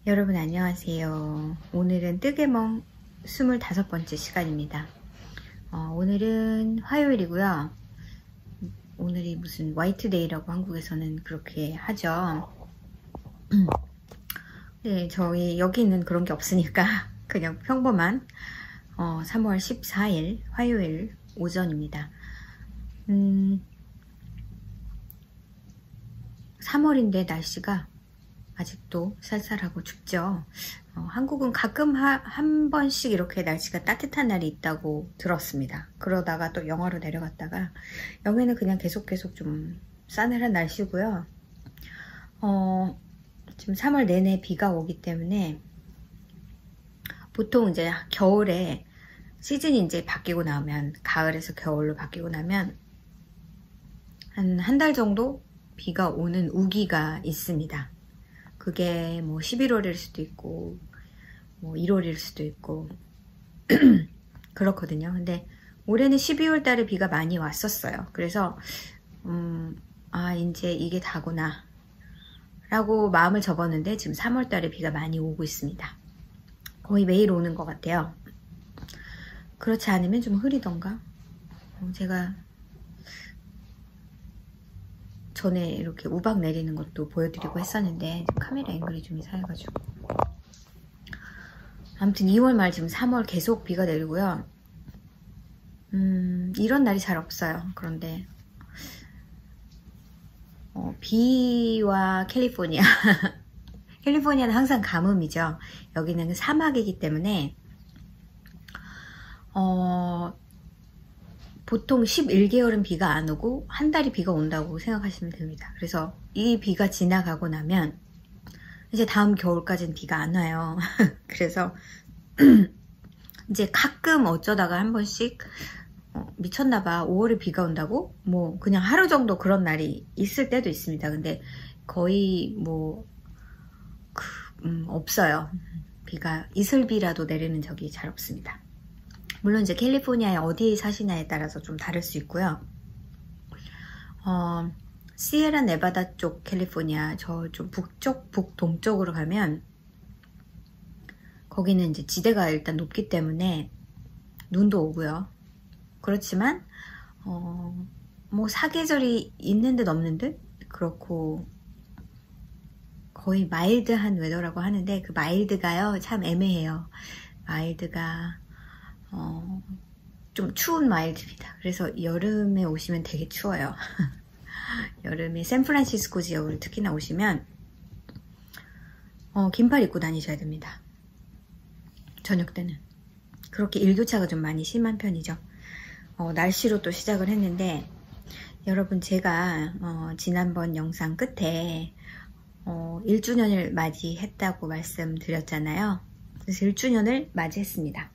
여러분 안녕하세요. 오늘은 뜨개멍 25번째 시간입니다. 오늘은 화요일이고요. 오늘이 무슨 화이트데이라고 한국에서는 그렇게 하죠. 네, 저희 여기는 그런 게 없으니까 그냥 평범한 3월 14일 화요일 오전입니다. 3월인데 날씨가 아직도 쌀쌀하고 춥죠. 한국은 가끔 한 번씩 이렇게 날씨가 따뜻한 날이 있다고 들었습니다. 그러다가 또 영하로 내려갔다가 여기는 그냥 계속 좀 싸늘한 날씨고요. 지금 3월 내내 비가 오기 때문에 보통 이제 겨울에 시즌이 이제 바뀌고 나면, 가을에서 겨울로 바뀌고 나면 한 달 정도 비가 오는 우기가 있습니다. 그게 뭐 11월일 수도 있고 뭐 1월일 수도 있고 그렇거든요. 근데 올해는 12월 달에 비가 많이 왔었어요. 그래서 이제 이게 다구나 라고 마음을 접었는데 지금 3월 달에 비가 많이 오고 있습니다. 거의 매일 오는 것 같아요. 그렇지 않으면 좀 흐리던가. 제가 전에 이렇게 우박 내리는 것도 보여드리고 했었는데 카메라 앵글이 좀 이상해가지고. 아무튼 2월 말 지금 3월 계속 비가 내리고요. 이런 날이 잘 없어요. 그런데 비와 캘리포니아 캘리포니아는 항상 가뭄이죠. 여기는 사막이기 때문에 보통 11개월은 비가 안 오고 한 달이 비가 온다고 생각하시면 됩니다. 그래서 이 비가 지나가고 나면 이제 다음 겨울까지는 비가 안 와요. 그래서 이제 가끔 어쩌다가 한 번씩 미쳤나봐 5월에 비가 온다고? 뭐 그냥 하루 정도 그런 날이 있을 때도 있습니다. 근데 거의 뭐 없어요. 비가 이슬비라도 내리는 적이 잘 없습니다. 물론 이제 캘리포니아에 어디에 사시냐에 따라서 좀 다를 수 있고요. 시에라 네바다 쪽 캘리포니아 저쪽 북쪽, 북동쪽으로 가면 거기는 이제 지대가 일단 높기 때문에 눈도 오고요. 그렇지만 뭐 사계절이 있는 듯 없는 듯 그렇고 거의 마일드한 웨더라고 하는데 그 마일드가요 참 애매해요. 마일드가 좀 추운 마일드입니다. 그래서 여름에 오시면 되게 추워요. 여름에 샌프란시스코 지역을 특히나 오시면 긴팔 입고 다니셔야 됩니다. 저녁 때는. 그렇게 일교차가 좀 많이 심한 편이죠. 날씨로 또 시작을 했는데 여러분 제가 지난번 영상 끝에 1주년을 맞이했다고 말씀드렸잖아요. 그래서 1주년을 맞이했습니다.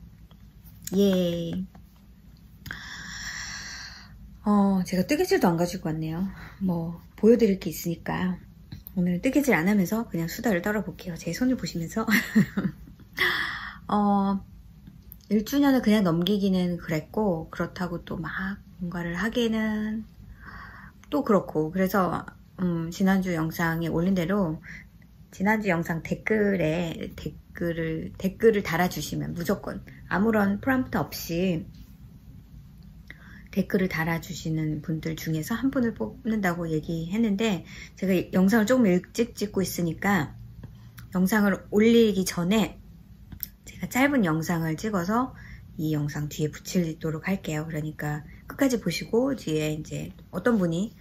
예. 제가 뜨개질도 안 가지고 왔네요. 뭐 보여드릴 게 있으니까 오늘 뜨개질 안 하면서 그냥 수다를 떨어볼게요. 제 손을 보시면서 1주년을 그냥 넘기기는 그랬고 그렇다고 또 막 뭔가를 하기에는 또 그렇고 그래서 지난주 영상에 올린 대로 지난주 영상 댓글에 댓글을 달아주시면 무조건 아무런 프롬프트 없이 댓글을 달아주시는 분들 중에서 한 분을 뽑는다고 얘기했는데 제가 영상을 조금 일찍 찍고 있으니까 영상을 올리기 전에 제가 짧은 영상을 찍어서 이 영상 뒤에 붙이도록 할게요. 그러니까 끝까지 보시고 뒤에 이제 어떤 분이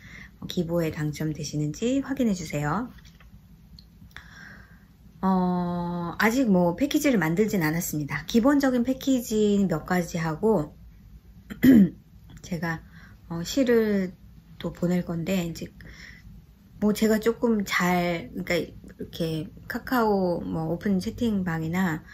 기부에 당첨되시는지 확인해 주세요. 아직 뭐 패키지를 만들진 않았습니다. 기본적인 패키지 몇 가지 하고 제가 시를 또 보낼 건데 이제 뭐 제가 조금 그러니까 이렇게 카카오 뭐 오픈 채팅방이나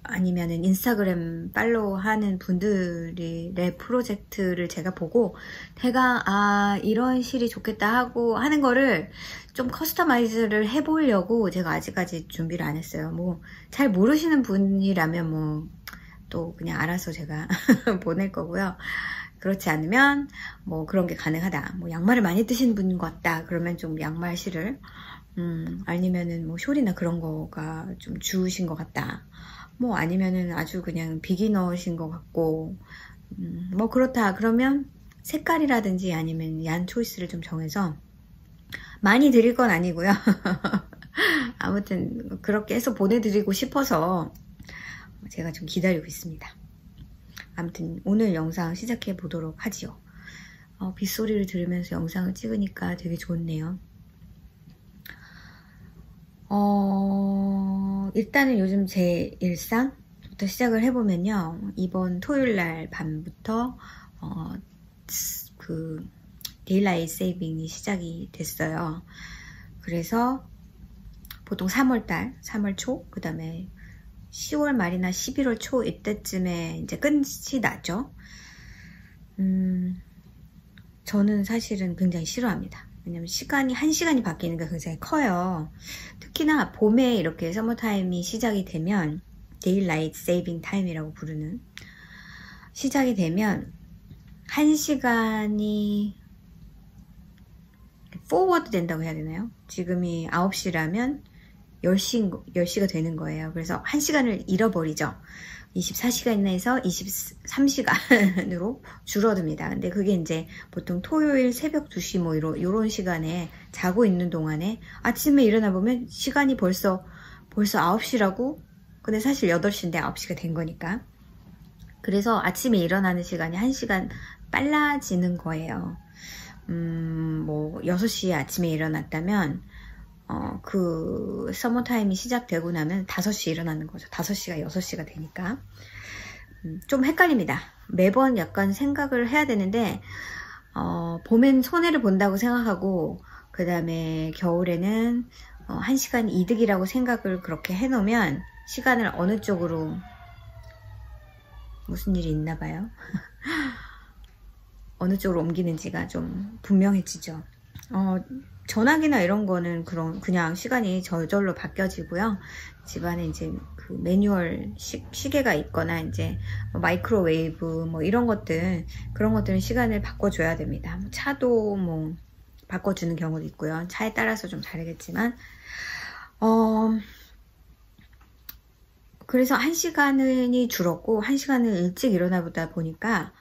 아니면은 인스타그램 팔로우 하는 분들의 프로젝트를 제가 보고 제가 이런 실이 좋겠다 하고 하는 거를 좀 커스터마이즈를 해보려고 제가 아직까지 준비를 안 했어요. 뭐 잘 모르시는 분이라면 뭐 또 그냥 알아서 제가 보낼 거고요. 그렇지 않으면 뭐 그런 게 가능하다. 뭐 양말을 많이 뜨시는 분 같다. 그러면 좀 양말 실을 아니면은 뭐 숄이나 그런 거가 좀 주우신 것 같다. 뭐 아니면은 아주 그냥 비기너신 것 같고, 뭐 그렇다. 그러면 색깔이라든지 아니면 얀 초이스를 좀 정해서 많이 드릴 건 아니고요. 아무튼 그렇게 해서 보내드리고 싶어서 제가 좀 기다리고 있습니다. 아무튼 오늘 영상 시작해 보도록 하지요. 빗소리를 들으면서 영상을 찍으니까 되게 좋네요. 일단은 요즘 제 일상부터 시작을 해보면요. 이번 토요일날 밤부터 그 데일라이트 세이빙이 시작이 됐어요. 그래서 보통 3월달, 3월 초, 그 다음에 10월 말이나 11월 초 이때쯤에 이제 끝이 나죠. 저는 사실은 굉장히 싫어합니다. 왜냐면 시간이, 1시간이 바뀌는 게 굉장히 커요. 특히나 봄에 이렇게 서머타임이 시작이 되면, 데일라이트 세이빙 타임이라고 부르는, 시작이 되면 1시간이 포워드 된다고 해야 되나요? 지금이 9시라면 10시가 되는 거예요. 그래서 1시간을 잃어버리죠. 24시간에서 23시간으로 줄어듭니다. 근데 그게 이제 보통 토요일 새벽 2시 뭐 이런 시간에 자고 있는 동안에 아침에 일어나 보면 시간이 벌써 9시라고? 근데 사실 8시인데 9시가 된 거니까. 그래서 아침에 일어나는 시간이 1시간 빨라지는 거예요. 뭐 6시에 아침에 일어났다면 그 서머타임이 시작되고 나면 5시에 일어나는 거죠. 5시가 6시가 되니까 좀 헷갈립니다. 매번 약간 생각을 해야 되는데 봄엔 손해를 본다고 생각하고 그 다음에 겨울에는 1시간 이득이라고 생각을 그렇게 해놓으면 시간을 어느 쪽으로 무슨 일이 있나 봐요. 어느 쪽으로 옮기는지가 좀 분명해지죠. 전화기나 이런 거는 그냥 시간이 저절로 바뀌어지고요. 집안에 이제 그 매뉴얼 시계가 있거나 이제 마이크로웨이브 뭐 이런 것들, 그런 것들은 시간을 바꿔줘야 됩니다. 차도 뭐 바꿔주는 경우도 있고요. 차에 따라서 좀 다르겠지만, 그래서 1시간이 줄었고 1시간을 일찍 일어나보다 보니까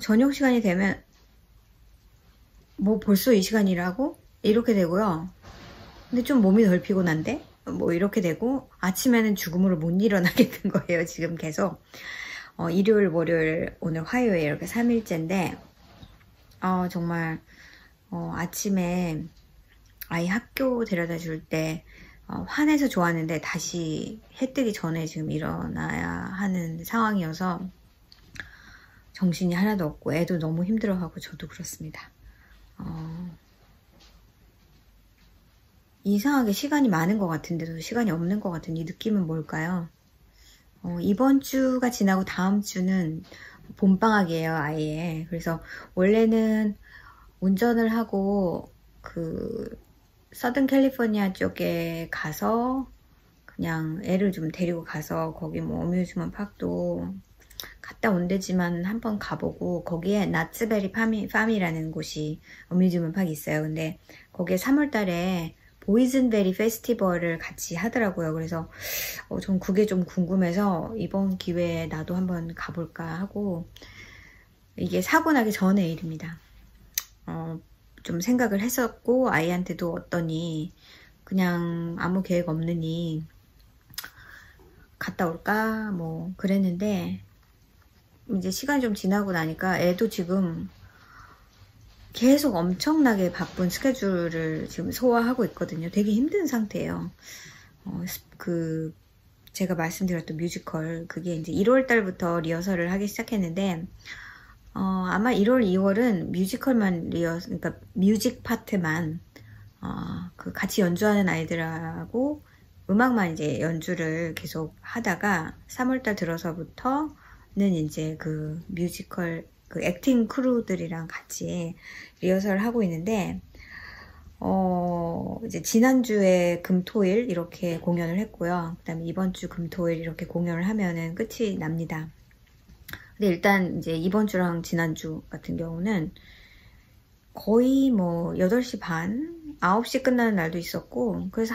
저녁 시간이 되면 뭐 벌써 이 시간이라고? 이렇게 되고요. 근데 좀 몸이 덜 피곤한데? 뭐 이렇게 되고 아침에는 죽음으로 못 일어나게 된 거예요. 지금 계속 일요일, 월요일, 오늘 화요일 이렇게 3일째인데 정말 아침에 아이 학교 데려다 줄 때 화내서 좋았는데 다시 해 뜨기 전에 지금 일어나야 하는 상황이어서 정신이 하나도 없고 애도 너무 힘들어하고 저도 그렇습니다. 이상하게 시간이 많은 것 같은데도 시간이 없는 것 같은 이 느낌은 뭘까요? 이번 주가 지나고 다음 주는 봄방학이에요, 아예. 그래서 원래는 운전을 하고 그 서든 캘리포니아 쪽에 가서 그냥 애를 좀 데리고 가서 거기 뭐 어뮤즈먼트 파크도 갔다 온대지만 한번 가보고 거기에 나츠베리 팜이라는 곳이 어뮤즈먼트 파크이 있어요. 근데 거기에 3월달에 보이즌베리 페스티벌을 같이 하더라고요. 그래서 전 그게 좀 궁금해서 이번 기회에 나도 한번 가볼까 하고, 이게 사고 나기 전의 일입니다. 좀 생각을 했었고 아이한테도 어떠니 그냥 아무 계획 없느니 갔다 올까 뭐 그랬는데 이제 시간이 좀 지나고 나니까 애도 지금 계속 엄청나게 바쁜 스케줄을 지금 소화하고 있거든요. 되게 힘든 상태예요. 제가 말씀드렸던 뮤지컬, 그게 이제 1월 달부터 리허설을 하기 시작했는데, 아마 1월, 2월은 뮤지컬만 그러니까 뮤직 파트만, 같이 연주하는 아이들하고 음악만 이제 연주를 계속 하다가 3월 달 들어서부터는 이제 그 뮤지컬, 그 액팅 크루들이랑 같이 리허설을 하고 있는데 이제 지난주에 금토일 이렇게 공연을 했고요. 그 다음에 이번 주 금토일 이렇게 공연을 하면은 끝이 납니다. 근데 일단 이제 이번 주랑 지난주 같은 경우는 거의 뭐 8시 반 9시 끝나는 날도 있었고, 그래서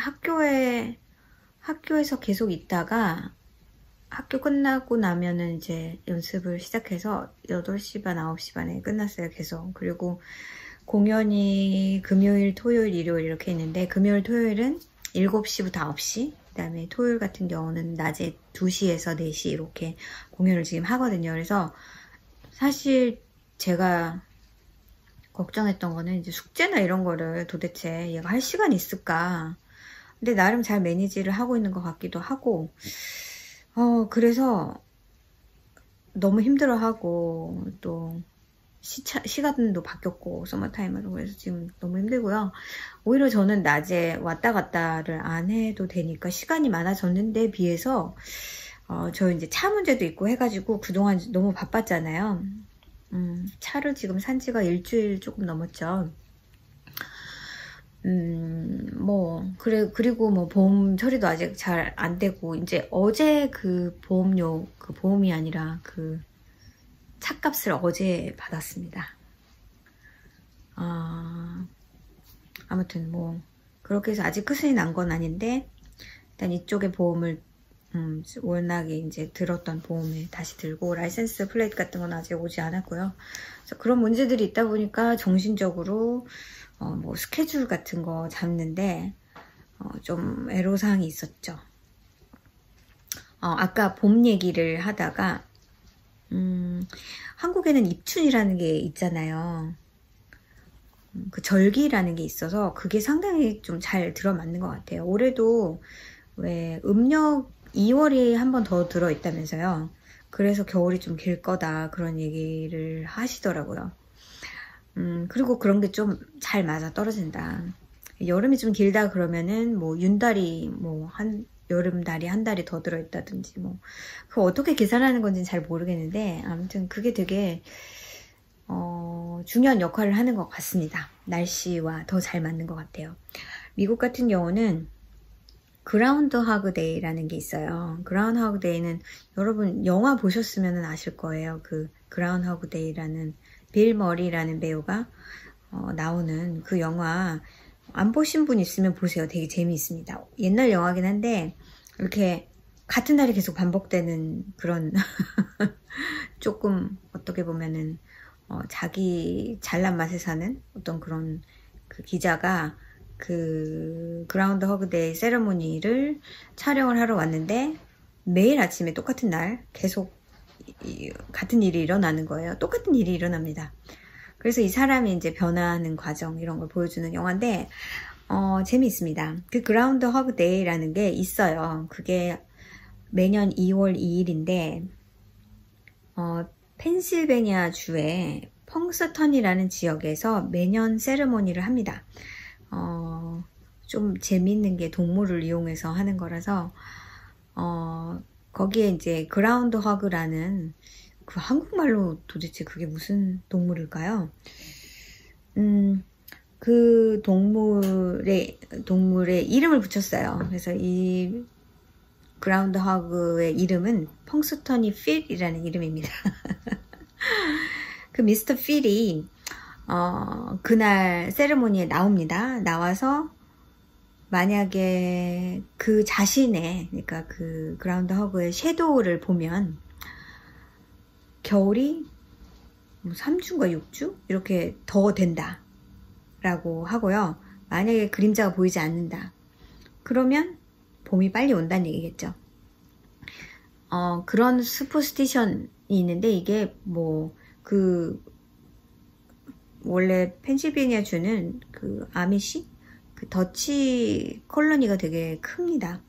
학교에서 계속 있다가 학교 끝나고 나면은 이제 연습을 시작해서 8시 반, 9시 반에 끝났어요, 계속. 그리고 공연이 금요일, 토요일, 일요일 이렇게 있는데, 금요일, 토요일은 7시부터 9시, 그 다음에 토요일 같은 경우는 낮에 2시에서 4시 이렇게 공연을 지금 하거든요. 그래서 사실 제가 걱정했던 거는 이제 숙제나 이런 거를 도대체 얘가 할 시간이 있을까. 근데 나름 잘 매니지를 하고 있는 것 같기도 하고, 그래서 너무 힘들어하고, 또 시간도 바뀌었고, 서머타임으로. 그래서 지금 너무 힘들고요. 오히려 저는 낮에 왔다 갔다를 안 해도 되니까 시간이 많아졌는데 비해서, 저 이제 차 문제도 있고 해가지고 그동안 너무 바빴잖아요. 차를 지금 산 지가 일주일 조금 넘었죠. 그리고 뭐 보험 처리도 아직 잘 안 되고, 이제 어제 그 보험이 아니라 그 차값을 어제 받았습니다. 아무튼 뭐, 그렇게 해서 아직 끝이 난 건 아닌데, 일단 이쪽에 보험을, 워낙에 이제 들었던 보험에 다시 들고, 라이센스 플레이트 같은 건 아직 오지 않았고요. 그래서 그런 문제들이 있다 보니까 정신적으로, 뭐 스케줄 같은 거 잡는데, 좀 애로사항이 있었죠. 아까 봄 얘기를 하다가, 한국에는 입춘이라는 게 있잖아요. 그 절기라는 게 있어서 그게 상당히 좀 잘 들어맞는 것 같아요. 올해도 왜 음력 2월이 한 번 더 들어있다면서요. 그래서 겨울이 좀 길 거다 그런 얘기를 하시더라고요. 그리고 그런 게 좀 잘 맞아 떨어진다. 여름이 좀 길다 그러면은 뭐 윤달이 뭐 여름달이 한 달이 더 들어있다든지 뭐 그거 어떻게 계산하는 건지는 잘 모르겠는데 아무튼 그게 되게 중요한 역할을 하는 것 같습니다. 날씨와 더 잘 맞는 것 같아요. 미국 같은 경우는 그라운드하그 데이라는 게 있어요. 그라운드하그 데이는 여러분 영화 보셨으면 아실 거예요. 그 그라운드하그 데이라는 빌 머리라는 배우가 나오는 그 영화 안 보신 분 있으면 보세요. 되게 재미있습니다. 옛날 영화긴 한데 이렇게 같은 날이 계속 반복되는 그런 조금 어떻게 보면은 자기 잘난 맛에 사는 어떤 그런 그 기자가 그 그라운드 허그 데이 세레모니를 촬영을 하러 왔는데 매일 아침에 똑같은 날 계속 같은 일이 일어나는 거예요. 똑같은 일이 일어납니다. 그래서 이 사람이 이제 변화하는 과정 이런 걸 보여주는 영화인데 재미있습니다. 그 그라운드 허그 데이라는 게 있어요. 그게 매년 2월 2일인데 펜실베니아 주의 펑스턴이라는 지역에서 매년 세레모니를 합니다. 좀 재밌는 게 동물을 이용해서 하는 거라서 거기에 이제 그라운드 허그라는 그 한국말로 도대체 그게 무슨 동물일까요? 그 동물의 이름을 붙였어요. 그래서 이 그라운드 허그의 이름은 펑스터니 필이라는 이름입니다. 그 미스터 필이 그날 세레모니에 나옵니다. 나와서 만약에 그 자신의 그러니까 그 그라운드 허그의 섀도우를 보면 겨울이 3주인가 6주? 이렇게 더 된다 라고 하고요. 만약에 그림자가 보이지 않는다 그러면 봄이 빨리 온다는 얘기겠죠. 그런 슈퍼스티션이 있는데 이게 뭐 원래 펜실베니아 주는 그 아미시 그 더치 콜로니가 되게 큽니다.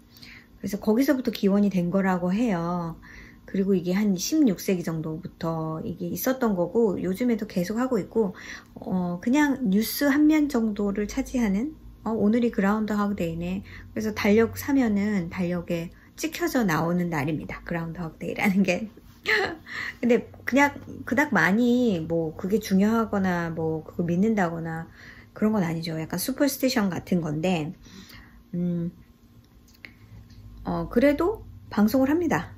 그래서 거기서부터 기원이 된 거라고 해요. 그리고 이게 한 16세기 정도부터 이게 있었던 거고 요즘에도 계속 하고 있고 그냥 뉴스 한 면 정도를 차지하는 오늘이 그라운드 허그 데이네. 그래서 달력 사면은 달력에 찍혀져 나오는 날입니다. 그라운드 허그 데이라는 게. 근데 그냥 그닥 많이 뭐 그게 중요하거나 뭐 그걸 믿는다거나 그런 건 아니죠. 약간 슈퍼스티션 같은 건데 그래도 방송을 합니다.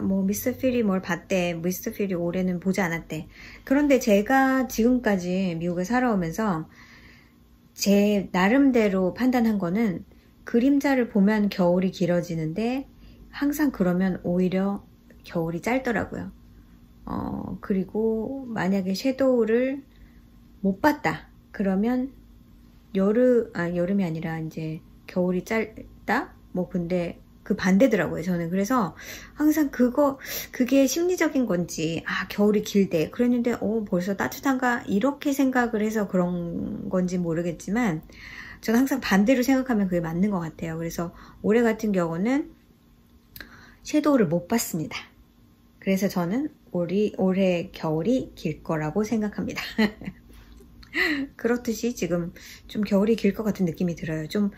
뭐 미스터 필이 뭘 봤대. 미스터 필이 올해는 보지 않았대. 그런데 제가 지금까지 미국에 살아오면서 제 나름대로 판단한 거는 그림자를 보면 겨울이 길어지는데 항상 그러면 오히려 겨울이 짧더라고요. 그리고 만약에 섀도우를 못 봤다 그러면 여름이 아니라 이제 겨울이 짧다? 뭐 근데 그 반대더라고요, 저는. 그래서 항상 그게 심리적인 건지, 겨울이 길대. 그랬는데, 벌써 따뜻한가? 이렇게 생각을 해서 그런 건지 모르겠지만, 저는 항상 반대로 생각하면 그게 맞는 것 같아요. 그래서 올해 같은 경우는 섀도우를 못 봤습니다. 그래서 저는 올해 겨울이 길 거라고 생각합니다. 그렇듯이 지금 좀 겨울이 길 것 같은 느낌이 들어요. 좀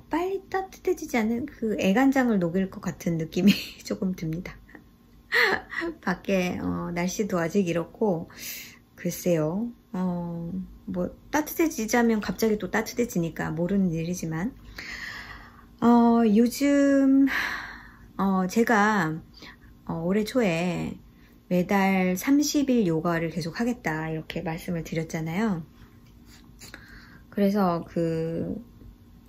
빨리 따뜻해지지 않는 그 애간장을 녹일 것 같은 느낌이 조금 듭니다. 밖에 날씨도 아직 이렇고 글쎄요. 뭐 따뜻해지자면 갑자기 또 따뜻해지니까 모르는 일이지만 요즘 제가 올해 초에 매달 30일 요가를 계속 하겠다 이렇게 말씀을 드렸잖아요. 그래서 그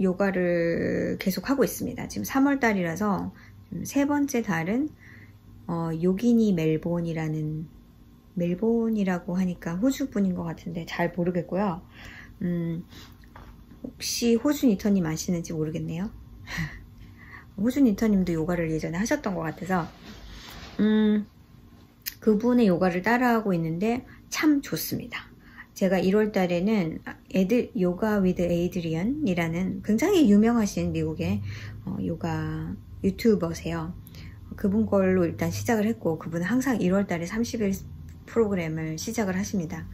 요가를 계속 하고 있습니다. 지금 3월 달이라서 세 번째 달은 요기니 멜본이라고 하니까 호주 분인 것 같은데 잘 모르겠고요. 혹시 호주 니터님 아시는지 모르겠네요. 호주 니터님도 요가를 예전에 하셨던 것 같아서 그분의 요가를 따라하고 있는데 참 좋습니다. 제가 1월 달에는 요가 위드 에이드리언이라는 굉장히 유명하신 미국의 요가 유튜버세요. 그분 걸로 일단 시작을 했고, 그분은 항상 1월 달에 30일 프로그램을 시작을 하십니다.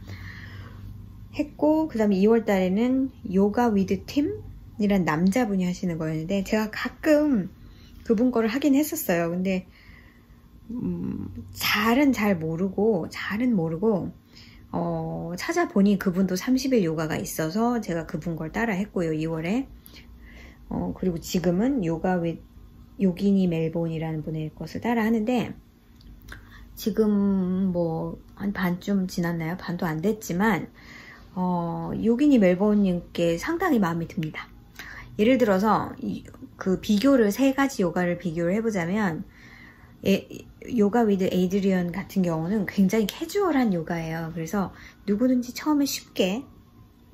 했고, 그 다음에 2월 달에는 요가 위드 팀이라는 남자분이 하시는 거였는데, 제가 가끔 그분 거를 하긴 했었어요. 근데 잘은 모르고 찾아보니 그분도 30일 요가가 있어서 제가 그분 걸 따라 했고요, 2월에. 그리고 지금은 요기니 멜본이라는 분의 것을 따라 하는데, 지금 뭐 한 반쯤 지났나요? 반도 안 됐지만 요기니 멜본님께 상당히 마음이 듭니다. 예를 들어서 그 비교를 세 가지 요가를 비교를 해보자면, 요가 위드 에이드리언 같은 경우는 굉장히 캐주얼한 요가예요. 그래서 누구든지 처음에 쉽게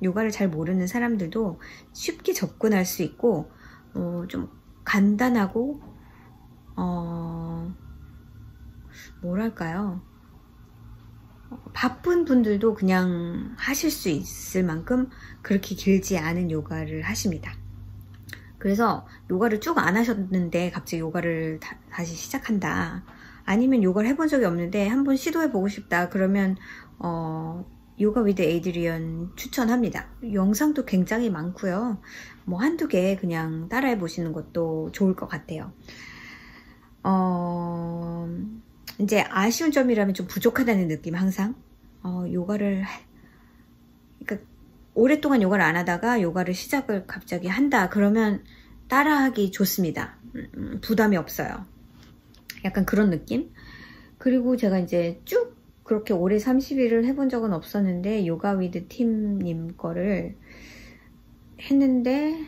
요가를 잘 모르는 사람들도 쉽게 접근할 수 있고 좀 간단하고 뭐랄까요, 바쁜 분들도 그냥 하실 수 있을 만큼 그렇게 길지 않은 요가를 하십니다. 그래서 요가를 쭉 안 하셨는데 갑자기 요가를 다시 시작한다, 아니면 요가를 해본 적이 없는데 한번 시도해보고 싶다, 그러면 요가 위드 에이드리언 추천합니다. 영상도 굉장히 많고요. 뭐 한두 개 그냥 따라해 보시는 것도 좋을 것 같아요. 이제 아쉬운 점이라면 좀 부족하다는 느낌, 항상. 그러니까 오랫동안 요가를 안 하다가 요가를 시작을 갑자기 한다 그러면 따라하기 좋습니다. 부담이 없어요. 약간 그런 느낌? 그리고 제가 이제 쭉 그렇게 오래 30일을 해본 적은 없었는데 요가 위드 팀님 거를 했는데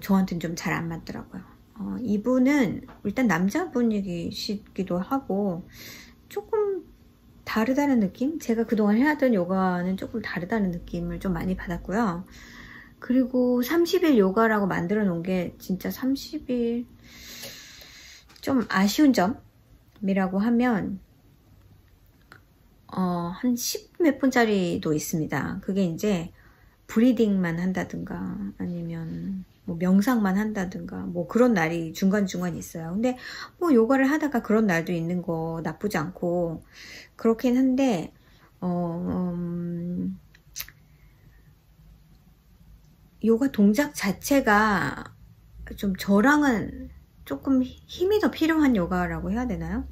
저한테는 좀 잘 안 맞더라고요. 이분은 일단 남자분이시기도 하고 조금 다르다는 느낌? 제가 그동안 해왔던 요가는 조금 다르다는 느낌을 좀 많이 받았고요. 그리고 30일 요가라고 만들어 놓은 게 진짜 30일 좀 아쉬운 점이라고 하면 한 10 몇 분짜리도 있습니다. 그게 이제 브리딩만 한다든가 아니면 뭐 명상만 한다든가 뭐 그런 날이 중간중간 있어요. 근데 뭐 요가를 하다가 그런 날도 있는 거 나쁘지 않고 그렇긴 한데 요가 동작 자체가 좀 저랑은 조금 힘이 더 필요한 요가라고 해야 되나요?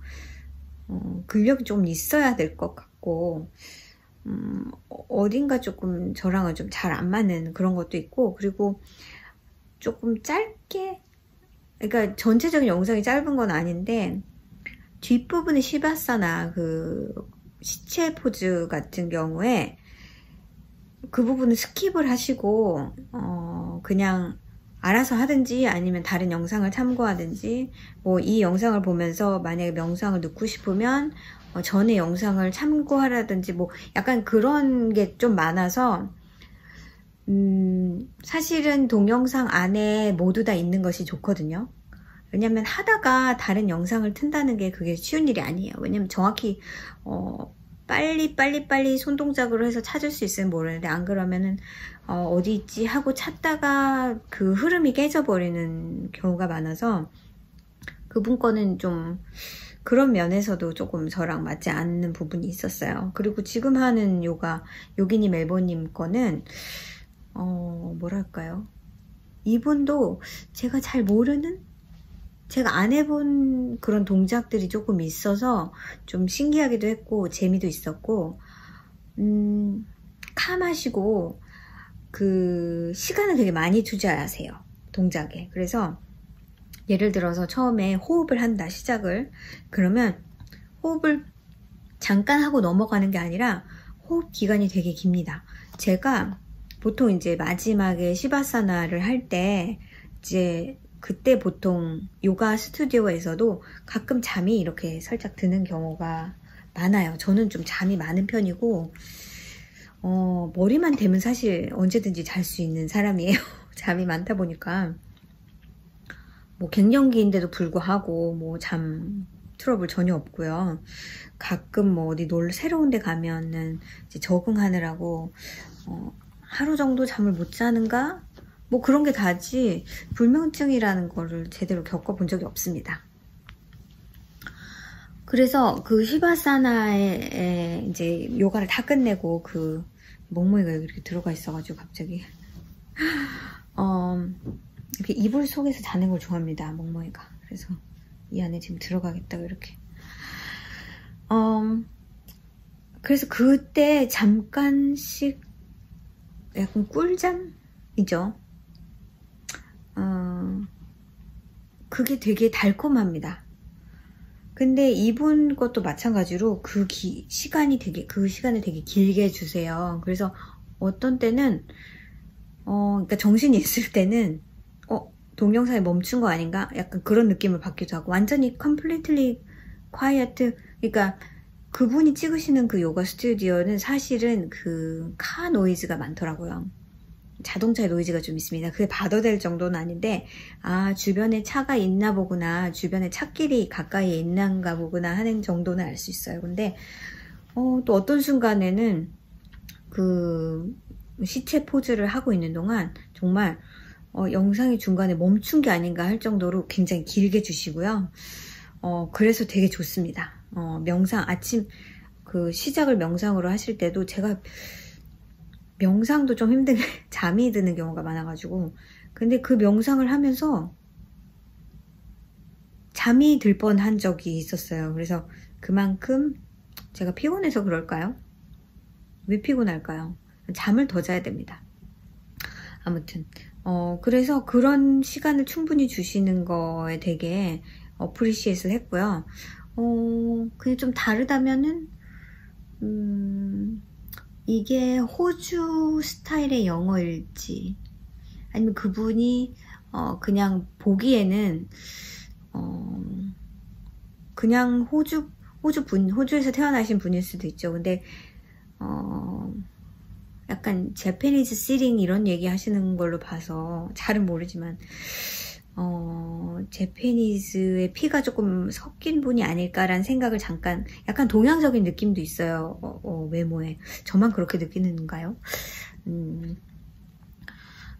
근력이 좀 있어야 될 것 같고 어딘가 조금 저랑은 좀 잘 안 맞는 그런 것도 있고, 그리고 조금 짧게, 그러니까 전체적인 영상이 짧은 건 아닌데 뒷부분의 시바사나 그 시체 포즈 같은 경우에 그 부분은 스킵을 하시고 그냥 알아서 하든지 아니면 다른 영상을 참고하든지 뭐 이 영상을 보면서 만약에 명상을 넣고 싶으면 전에 영상을 참고하라든지 뭐 약간 그런 게 좀 많아서 사실은 동영상 안에 모두 다 있는 것이 좋거든요. 왜냐면 하다가 다른 영상을 튼다는 게 그게 쉬운 일이 아니에요. 왜냐면 정확히 빨리 손동작으로 해서 찾을 수 있으면 모르는데 안 그러면은 어디 있지 하고 찾다가 그 흐름이 깨져버리는 경우가 많아서 그분 거는 좀 그런 면에서도 조금 저랑 맞지 않는 부분이 있었어요. 그리고 지금 하는 요기님 앨범님 거는 뭐랄까요, 이분도 제가 잘 모르는, 제가 안 해본 그런 동작들이 조금 있어서 좀 신기하기도 했고 재미도 있었고, 캄하시고 그 시간을 되게 많이 투자하세요, 동작에. 그래서 예를 들어서 처음에 호흡을 한다, 시작을. 그러면 호흡을 잠깐 하고 넘어가는 게 아니라 호흡 기간이 되게 깁니다. 제가 보통 이제 마지막에 시바사나를 할 때 이제 그때 보통 요가 스튜디오에서도 가끔 잠이 이렇게 살짝 드는 경우가 많아요. 저는 좀 잠이 많은 편이고 머리만 대면 사실 언제든지 잘 수 있는 사람이에요. 잠이 많다 보니까 뭐 갱년기인데도 불구하고 뭐 잠 트러블 전혀 없고요. 가끔 뭐 어디 새로운 데 가면은 이제 적응하느라고 하루 정도 잠을 못 자는가? 뭐 그런 게 다지 불면증이라는 거를 제대로 겪어본 적이 없습니다. 그래서 그 시바사나에 이제 요가를 다 끝내고 그 멍멍이가 여기 이렇게 들어가 있어가지고 갑자기 이렇게 이불 속에서 자는 걸 좋아합니다, 멍멍이가. 그래서 이 안에 지금 들어가겠다고 이렇게. 그래서 그때 잠깐씩 약간 꿀잠이죠. 그게 되게 달콤합니다. 근데 이분 것도 마찬가지로 그 시간을 되게 길게 주세요. 그래서 어떤 때는 그러니까 정신이 있을 때는 동영상에 멈춘 거 아닌가? 약간 그런 느낌을 받기도 하고, 완전히 completely quiet. 그러니까 그분이 찍으시는 그 요가 스튜디오는 사실은 그 카 노이즈가 많더라고요. 자동차의 노이즈가 좀 있습니다. 그게 받아될 정도는 아닌데, 주변에 차가 있나 보구나, 주변에 차길이 가까이에 있는가 보구나 하는 정도는 알 수 있어요. 근데 또 어떤 순간에는 그 시체 포즈를 하고 있는 동안 정말 영상이 중간에 멈춘 게 아닌가 할 정도로 굉장히 길게 주시고요. 그래서 되게 좋습니다. 명상, 아침 그 시작을 명상으로 하실 때도 제가 명상도 좀 힘들게 잠이 드는 경우가 많아가지고, 근데 그 명상을 하면서 잠이 들 뻔한 적이 있었어요. 그래서 그만큼 제가 피곤해서 그럴까요? 왜 피곤할까요? 잠을 더 자야 됩니다. 아무튼 그래서 그런 시간을 충분히 주시는 거에 되게 어프리시에이트를 했고요. 그게 좀 다르다면은 이게 호주 스타일의 영어일지, 아니면 그분이 그냥 보기에는 그냥 호주에서 태어나신 분일 수도 있죠. 근데 약간 재패니즈 시링 이런 얘기 하시는 걸로 봐서 잘은 모르지만 재패니즈의 피가 조금 섞인 분이 아닐까라는 생각을 잠깐, 약간 동양적인 느낌도 있어요. 외모에. 저만 그렇게 느끼는가요?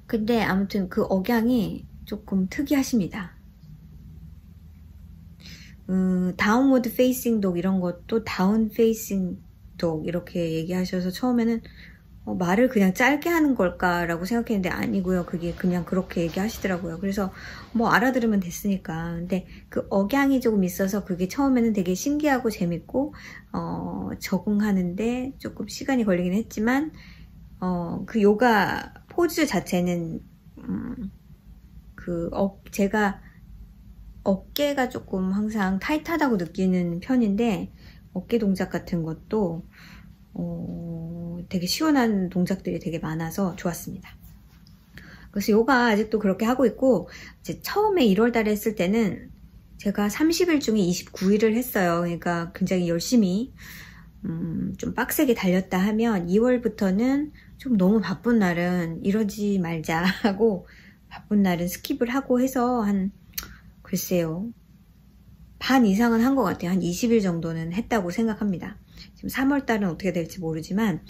근데 아무튼 그 억양이 조금 특이하십니다. 다운워드 페이싱 독 이런 것도 다운 페이싱 독 이렇게 얘기하셔서 처음에는 말을 그냥 짧게 하는 걸까라고 생각했는데 아니고요. 그게 그냥 그렇게 얘기하시더라고요. 그래서 뭐 알아들으면 됐으니까. 근데 그 억양이 조금 있어서 그게 처음에는 되게 신기하고 재밌고 적응하는데 조금 시간이 걸리긴 했지만 그 요가 포즈 자체는 제가 어깨가 조금 항상 타이트하다고 느끼는 편인데 어깨 동작 같은 것도 되게 시원한 동작들이 되게 많아서 좋았습니다. 그래서 요가 아직도 그렇게 하고 있고, 이제 처음에 1월 달에 했을 때는 제가 30일 중에 29일을 했어요. 그러니까 굉장히 열심히 좀 빡세게 달렸다 하면 2월부터는 좀 너무 바쁜 날은 이러지 말자 하고 바쁜 날은 스킵을 하고 해서 글쎄요, 반 이상은 한 것 같아요. 한 20일 정도는 했다고 생각합니다. 지금 3월달은 어떻게 될지 모르지만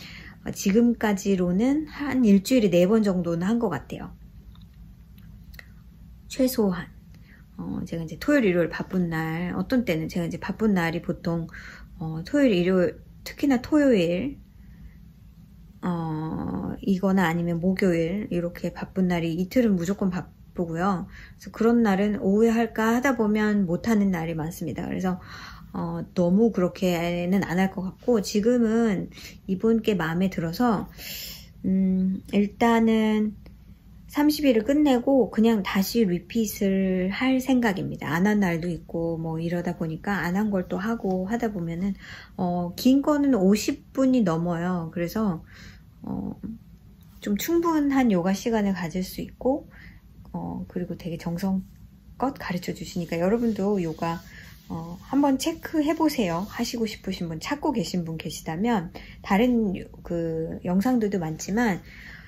지금까지로는 한 일주일에 4번 정도는 한 것 같아요. 최소한. 제가 이제 토요일, 일요일 바쁜 날, 어떤 때는 제가 이제 바쁜 날이 보통 토요일, 일요일, 특히나 토요일 이거나 아니면 목요일 이렇게 바쁜 날이 이틀은 무조건 바쁘고요. 그래서 그런 날은 오후에 할까 하다 보면 못하는 날이 많습니다. 그래서 너무 그렇게는 안 할 것 같고, 지금은 이분께 마음에 들어서 일단은 30일을 끝내고 그냥 다시 리핏을 할 생각입니다. 안 한 날도 있고 뭐 이러다 보니까 안 한 걸 또 하고 하다 보면은 긴 거는 50분이 넘어요. 그래서 좀 충분한 요가 시간을 가질 수 있고 그리고 되게 정성껏 가르쳐 주시니까 여러분도 요가 한번 체크해 보세요. 하시고 싶으신 분, 찾고 계신 분 계시다면, 다른 그 영상들도 많지만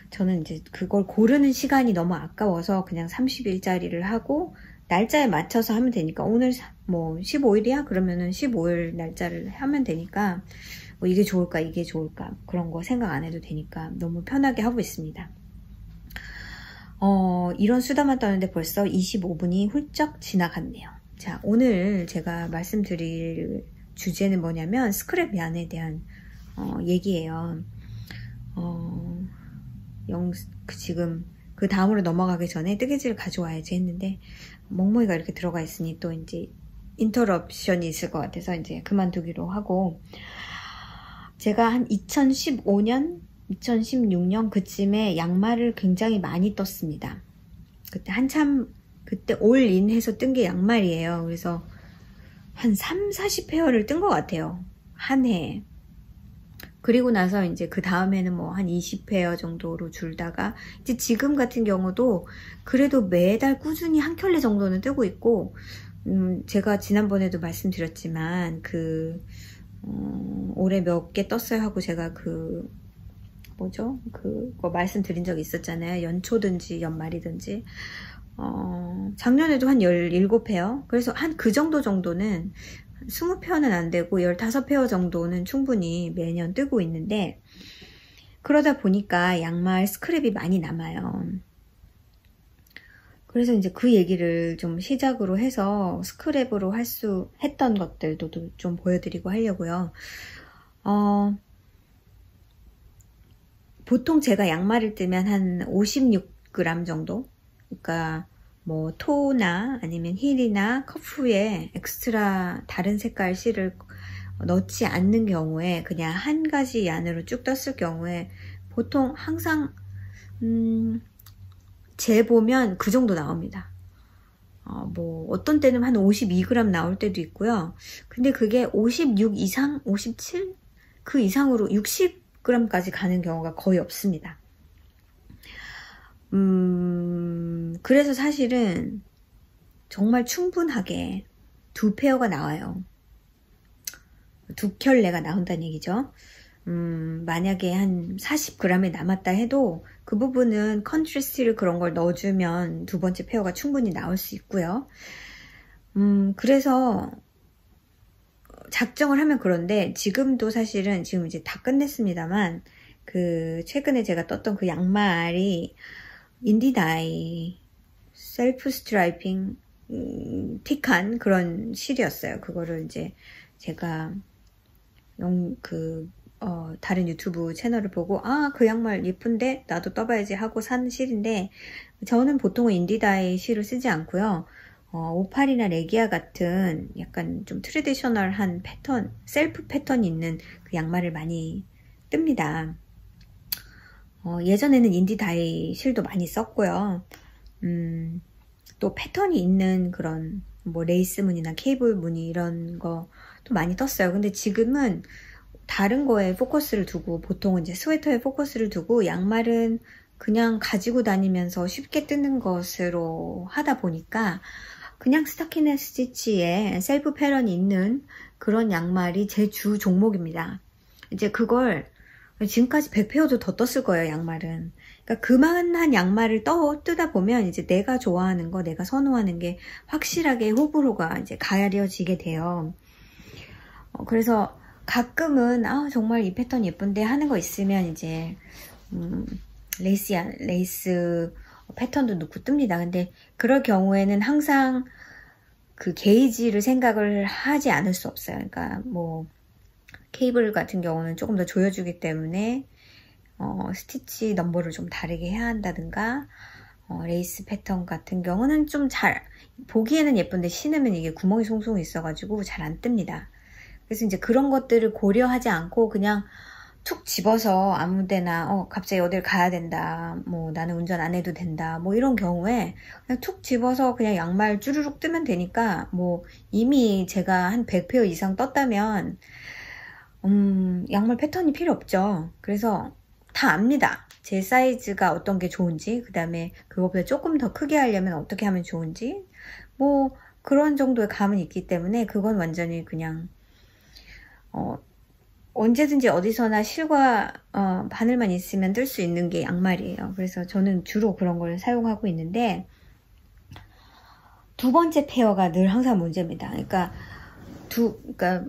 저는 이제 그걸 고르는 시간이 너무 아까워서 그냥 30일짜리를 하고 날짜에 맞춰서 하면 되니까, 오늘 뭐 15일이야? 그러면은 15일 날짜를 하면 되니까 뭐 이게 좋을까 이게 좋을까 그런 거 생각 안 해도 되니까 너무 편하게 하고 있습니다. 이런 수다만 떠는데 벌써 25분이 훌쩍 지나갔네요. 자, 오늘 제가 말씀드릴 주제는 뭐냐면 스크랩 yarn에 대한 얘기예요. 지금 그 다음으로 넘어가기 전에 뜨개질을 가져와야지 했는데 멍멍이가 이렇게 들어가 있으니 또 이제 인터럽션이 있을 것 같아서 이제 그만두기로 하고, 제가 한 2015년, 2016년 그쯤에 양말을 굉장히 많이 떴습니다. 그때 올인 해서 뜬 게 양말이에요. 그래서 한 30-40페어를 뜬 것 같아요. 한 해에. 그리고 나서 이제 그 다음에는 뭐 한 20페어 정도로 줄다가, 이제 지금 같은 경우도 그래도 매달 꾸준히 한 켤레 정도는 뜨고 있고, 제가 지난번에도 말씀드렸지만 올해 몇 개 떴어요 하고 제가 그거 말씀드린 적이 있었잖아요. 연초든지 연말이든지. 작년에도 한 17페어. 그래서 한 그 정도는 20페어는 안 되고 15페어 정도는 충분히 매년 뜨고 있는데, 그러다 보니까 양말 스크랩이 많이 남아요. 그래서 이제 그 얘기를 좀 시작으로 해서 스크랩으로 했던 것들도 좀 보여드리고 하려고요. 보통 제가 양말을 뜨면 한 56g 정도? 그러니까 뭐 토나 아니면 힐이나 커프에 엑스트라 다른 색깔 실을 넣지 않는 경우에, 그냥 한 가지 얀으로 쭉 떴을 경우에 보통 항상 재보면 그 정도 나옵니다. 뭐 어떤 때는 한 52g 나올 때도 있고요. 근데 그게 56 이상, 57? 그 이상으로 60g까지 가는 경우가 거의 없습니다. 그래서 사실은 정말 충분하게 2페어가 나와요. 2켤레가 나온다는 얘기죠. 만약에 한 40g에 남았다 해도 그 부분은 컨트리스틸 그런 걸 넣어주면 두 번째 페어가 충분히 나올 수 있고요. 그래서 작정을 하면 그런데, 지금도 사실은 지금 이제 다 끝냈습니다만, 최근에 제가 떴던 그 양말이 인디다이 셀프 스트라이핑 틱한 그런 실이었어요. 그거를 이제 제가 다른 유튜브 채널을 보고 그 양말 예쁜데 나도 떠봐야지 하고 산 실인데, 저는 보통은 인디다이 실을 쓰지 않고요. 오팔이나 레기아 같은 약간 좀 트레디셔널한 패턴, 셀프 패턴이 있는 그 양말을 많이 뜹니다. 예전에는 인디다이 실도 많이 썼고요. 또 패턴이 있는 그런 뭐 레이스 무늬나 케이블 무늬 이런 것도 많이 떴어요. 근데 지금은 다른 거에 포커스를 두고, 보통은 이제 스웨터에 포커스를 두고 양말은 그냥 가지고 다니면서 쉽게 뜯는 것으로 하다 보니까 그냥 스타킹 앤 스티치에 셀프 패런이 있는 그런 양말이 제 주 종목입니다. 이제 그걸 지금까지 100페어도 더 떴을 거예요, 양말은. 그러니까 그만한 양말을 뜯다 보면 이제 내가 좋아하는 거, 내가 선호하는 게 확실하게 호불호가 이제 가려지게 돼요. 그래서 가끔은 정말 이 패턴 예쁜데 하는 거 있으면 이제 레이스 패턴도 넣고 뜹니다. 근데 그럴 경우에는 항상 그 게이지를 생각을 하지 않을 수 없어요. 그러니까 뭐 케이블 같은 경우는 조금 더 조여주기 때문에 스티치 넘버를 좀 다르게 해야 한다든가, 레이스 패턴 같은 경우는 좀 보기에는 예쁜데 신으면 이게 구멍이 송송 있어가지고 잘 안 뜹니다. 그래서 이제 그런 것들을 고려하지 않고 그냥 툭 집어서 아무데나 갑자기 어딜 가야 된다, 뭐 나는 운전 안 해도 된다, 뭐 이런 경우에 그냥 툭 집어서 그냥 양말 쭈루룩 뜨면 되니까, 뭐 이미 제가 한 100페어 이상 떴다면 양말 패턴이 필요 없죠. 그래서 다 압니다. 제 사이즈가 어떤 게 좋은지, 그 다음에 그것보다 조금 더 크게 하려면 어떻게 하면 좋은지, 뭐 그런 정도의 감은 있기 때문에 그건 완전히 그냥 언제든지 어디서나 실과 바늘만 있으면 뜰 수 있는 게 양말이에요. 그래서 저는 주로 그런 걸 사용하고 있는데, 두 번째 페어가 늘 항상 문제입니다. 그러니까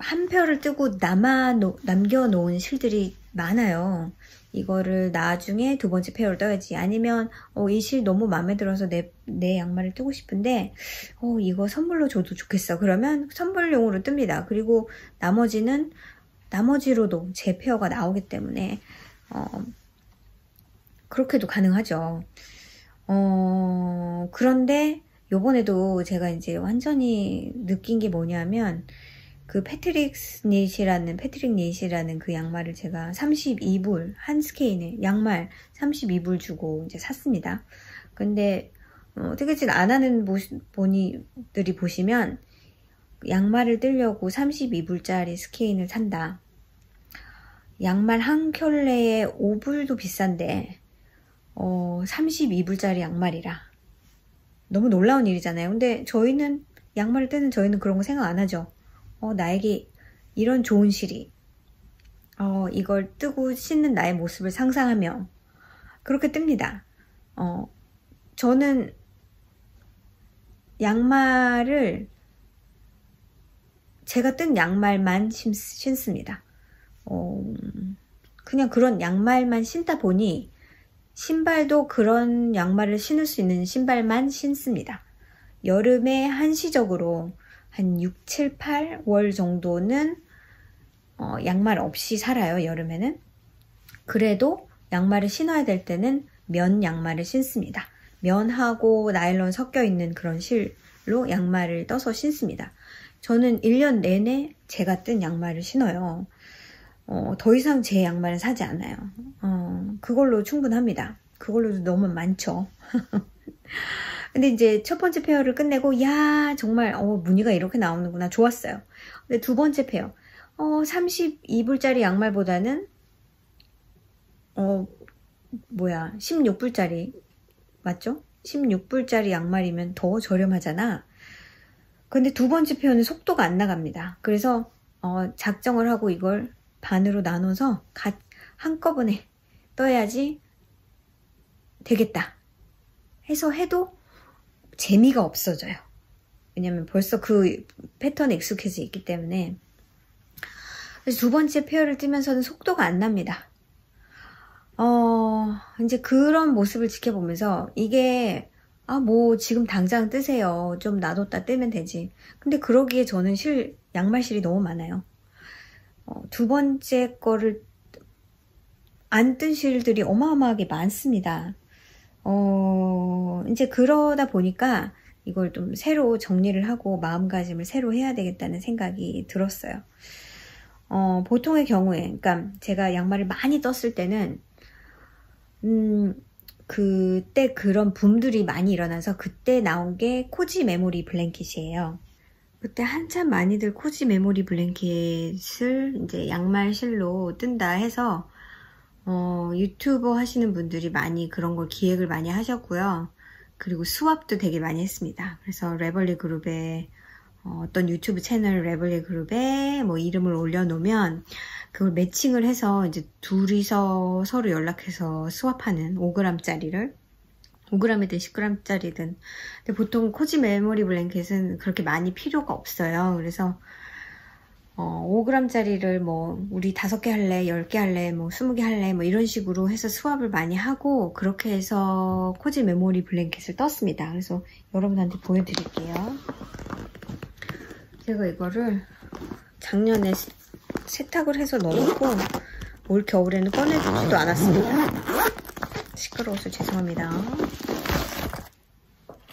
한 페어를 뜨고 남겨놓은 실들이 많아요. 이거를 나중에 두 번째 페어를 떠야지. 아니면 이 실 너무 마음에 들어서 내 양말을 뜨고 싶은데 이거 선물로 줘도 좋겠어. 그러면 선물용으로 뜹니다. 그리고 나머지로도 제 페어가 나오기 때문에 그렇게도 가능하죠. 그런데 요번에도 제가 이제 완전히 느낀 게 뭐냐면, 그 패트릭 닛이라는 그 양말을 제가 32불, 한 스케인에 양말 32불 주고 이제 샀습니다. 근데 뜨개질 안 하는 분들이 보시면 양말을 뜨려고 32불짜리 스케인을 산다. 양말 한 켤레에 5불도 비싼데 32불짜리 양말이라. 너무 놀라운 일이잖아요. 근데 저희는 양말을 뜨는 저희는 그런 거 생각 안 하죠. 나에게 이런 좋은 실이 이걸 뜨고 신는 나의 모습을 상상하며 그렇게 뜹니다. 저는 양말을 제가 뜬 양말만 신습니다. 그냥 그런 양말만 신다 보니 신발도 그런 양말을 신을 수 있는 신발만 신습니다. 여름에 한시적으로 한 6, 7, 8월 정도는 양말 없이 살아요. 여름에는. 그래도 양말을 신어야 될 때는 면 양말을 신습니다. 면하고 나일론 섞여 있는 그런 실로 양말을 떠서 신습니다. 저는 1년 내내 제가 뜬 양말을 신어요. 더 이상 제 양말은 사지 않아요. 그걸로 충분합니다. 그걸로도 너무 많죠. 근데 이제 첫 번째 페어를 끝내고 야 정말 무늬가 이렇게 나오는구나, 좋았어요. 근데 두 번째 페어 32불짜리 양말보다는 16불짜리 맞죠? 16불짜리 양말이면 더 저렴하잖아. 근데 두 번째 페어는 속도가 안 나갑니다. 그래서 작정을 하고 이걸 반으로 나눠서 한꺼번에 떠야지 되겠다 해서 해도 재미가 없어져요. 왜냐면 벌써 그 패턴에 익숙해져 있기 때문에. 그래서 두 번째 페어를 뜨면서는 속도가 안 납니다. 이제 그런 모습을 지켜보면서 이게 뭐 지금 당장 뜨세요. 좀 놔뒀다 뜨면 되지. 근데 그러기에 저는 양말실이 너무 많아요. 두 번째 거를 안 뜬 실들이 어마어마하게 많습니다. 이제 그러다 보니까 이걸 좀 새로 정리를 하고 마음가짐을 새로 해야 되겠다는 생각이 들었어요. 보통의 경우에, 그러니까 제가 양말을 많이 떴을 때는, 그때 그런 붐들이 많이 일어나서 그때 나온 게 코지 메모리 블랭킷이에요. 그때 한참 많이들 코지 메모리 블랭켓을 이제 양말 실로 뜬다 해서 유튜버 하시는 분들이 많이 그런 걸 기획을 많이 하셨고요. 그리고 수업도 되게 많이 했습니다. 그래서 레벌리 그룹에 어떤 유튜브 채널 레벌리 그룹에 뭐 이름을 올려놓으면 그걸 매칭을 해서 이제 둘이서 서로 연락해서 수업하는 5g짜리를 5g이든 10g짜리든. 근데 보통 코지 메모리 블랭켓은 그렇게 많이 필요가 없어요. 그래서 5g짜리를 뭐 우리 5개 할래, 10개 할래, 뭐 20개 할래, 뭐 이런 식으로 해서 수업을 많이 하고 그렇게 해서 코지 메모리 블랭켓을 떴습니다. 그래서 여러분한테 보여드릴게요. 제가 이거를 작년에 세탁을 해서 넣어놓고 올 겨울에는 꺼내지도 않았습니다. 시끄러워서 죄송합니다.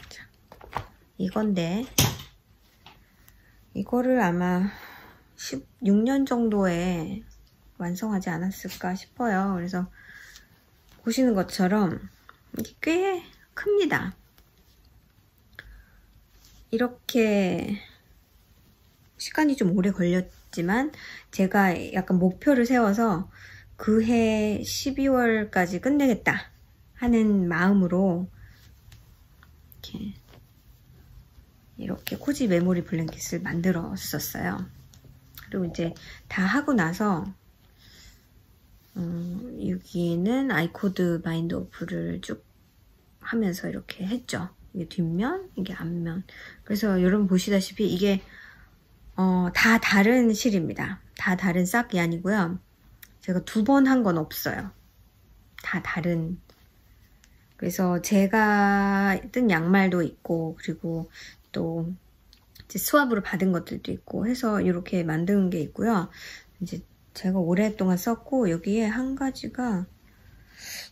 자, 이건데 이거를 아마 16년 정도에 완성하지 않았을까 싶어요. 그래서 보시는 것처럼 이게 꽤 큽니다. 이렇게 시간이 좀 오래 걸렸지만 제가 약간 목표를 세워서 그해 12월까지 끝내겠다 하는 마음으로 이렇게 코지 메모리 블랭켓을 만들었었어요. 그리고 이제 다 하고 나서 여기는 아이코드 바인드 오프를 쭉 하면서 이렇게 했죠. 이게 뒷면, 이게 앞면. 그래서 여러분 보시다시피 이게 다 다른 실입니다. 다 다른 싹이 아니고요. 제가 2번 한 건 없어요. 다 다른. 그래서 제가 뜬 양말도 있고 그리고 또 이제 수압으로 받은 것들도 있고 해서 이렇게 만든 게 있고요. 이제 제가 오랫동안 썼고 여기에 한 가지가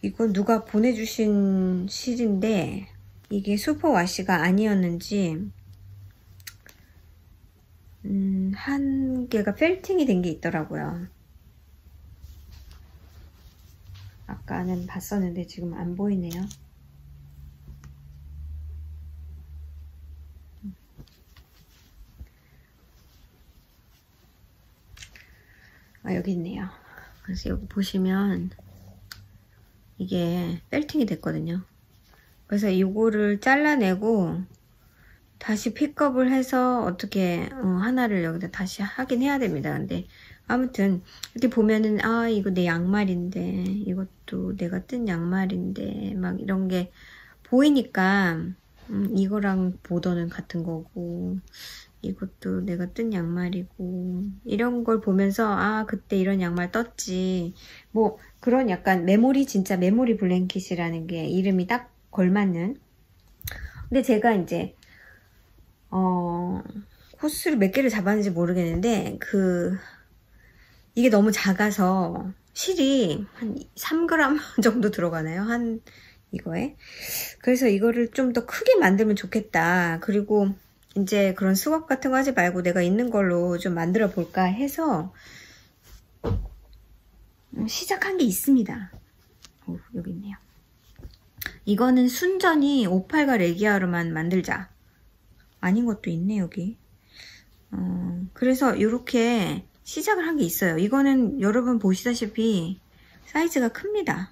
이건 누가 보내주신 실인데 이게 슈퍼와시가 아니었는지 한 개가 펠팅이 된 게 있더라고요. 아까는 봤었는데 지금 안 보이네요. 여기 있네요. 그래서 여기 보시면 이게 펠팅이 됐거든요. 그래서 이거를 잘라내고 다시 픽업을 해서 어떻게 하나를 여기다 다시 하긴 해야 됩니다. 근데 아무튼 이렇게 보면은 이거 내 양말인데 이것도 내가 뜬 양말인데 막 이런 게 보이니까 이거랑 보더는 같은 거고 이것도 내가 뜬 양말이고 이런 걸 보면서 그때 이런 양말 떴지 뭐 그런 약간 메모리 진짜 메모리 블랭킷이라는 게 이름이 딱 걸맞는. 근데 제가 이제 코스를 몇 개를 잡았는지 모르겠는데 이게 너무 작아서 실이 한 3g 정도 들어가나요? 한 이거에. 그래서 이거를 좀 더 크게 만들면 좋겠다. 그리고 이제 그런 수업 같은 거 하지 말고 내가 있는 걸로 좀 만들어 볼까 해서 시작한 게 있습니다. 여기 있네요. 이거는 순전히 오팔과 레기아로만 만들자. 아닌 것도 있네 여기. 그래서 이렇게 시작을 한 게 있어요. 이거는 여러분 보시다시피 사이즈가 큽니다.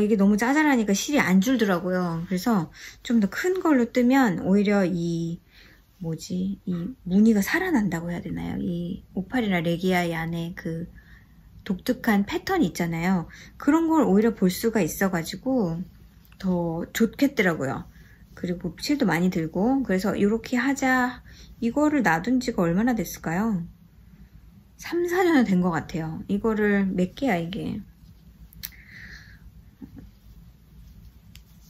이게 너무 짜잘하니까 실이 안 줄더라고요. 그래서 좀 더 큰 걸로 뜨면 오히려 이 무늬가 살아난다고 해야 되나요? 이 오팔이나 레기아의 안에 그 독특한 패턴이 있잖아요. 그런 걸 오히려 볼 수가 있어가지고 더 좋겠더라고요. 그리고 실도 많이 들고. 그래서 이렇게 하자. 이거를 놔둔 지가 얼마나 됐을까요? 3, 4년은 된 것 같아요. 이거를 몇 개야 이게.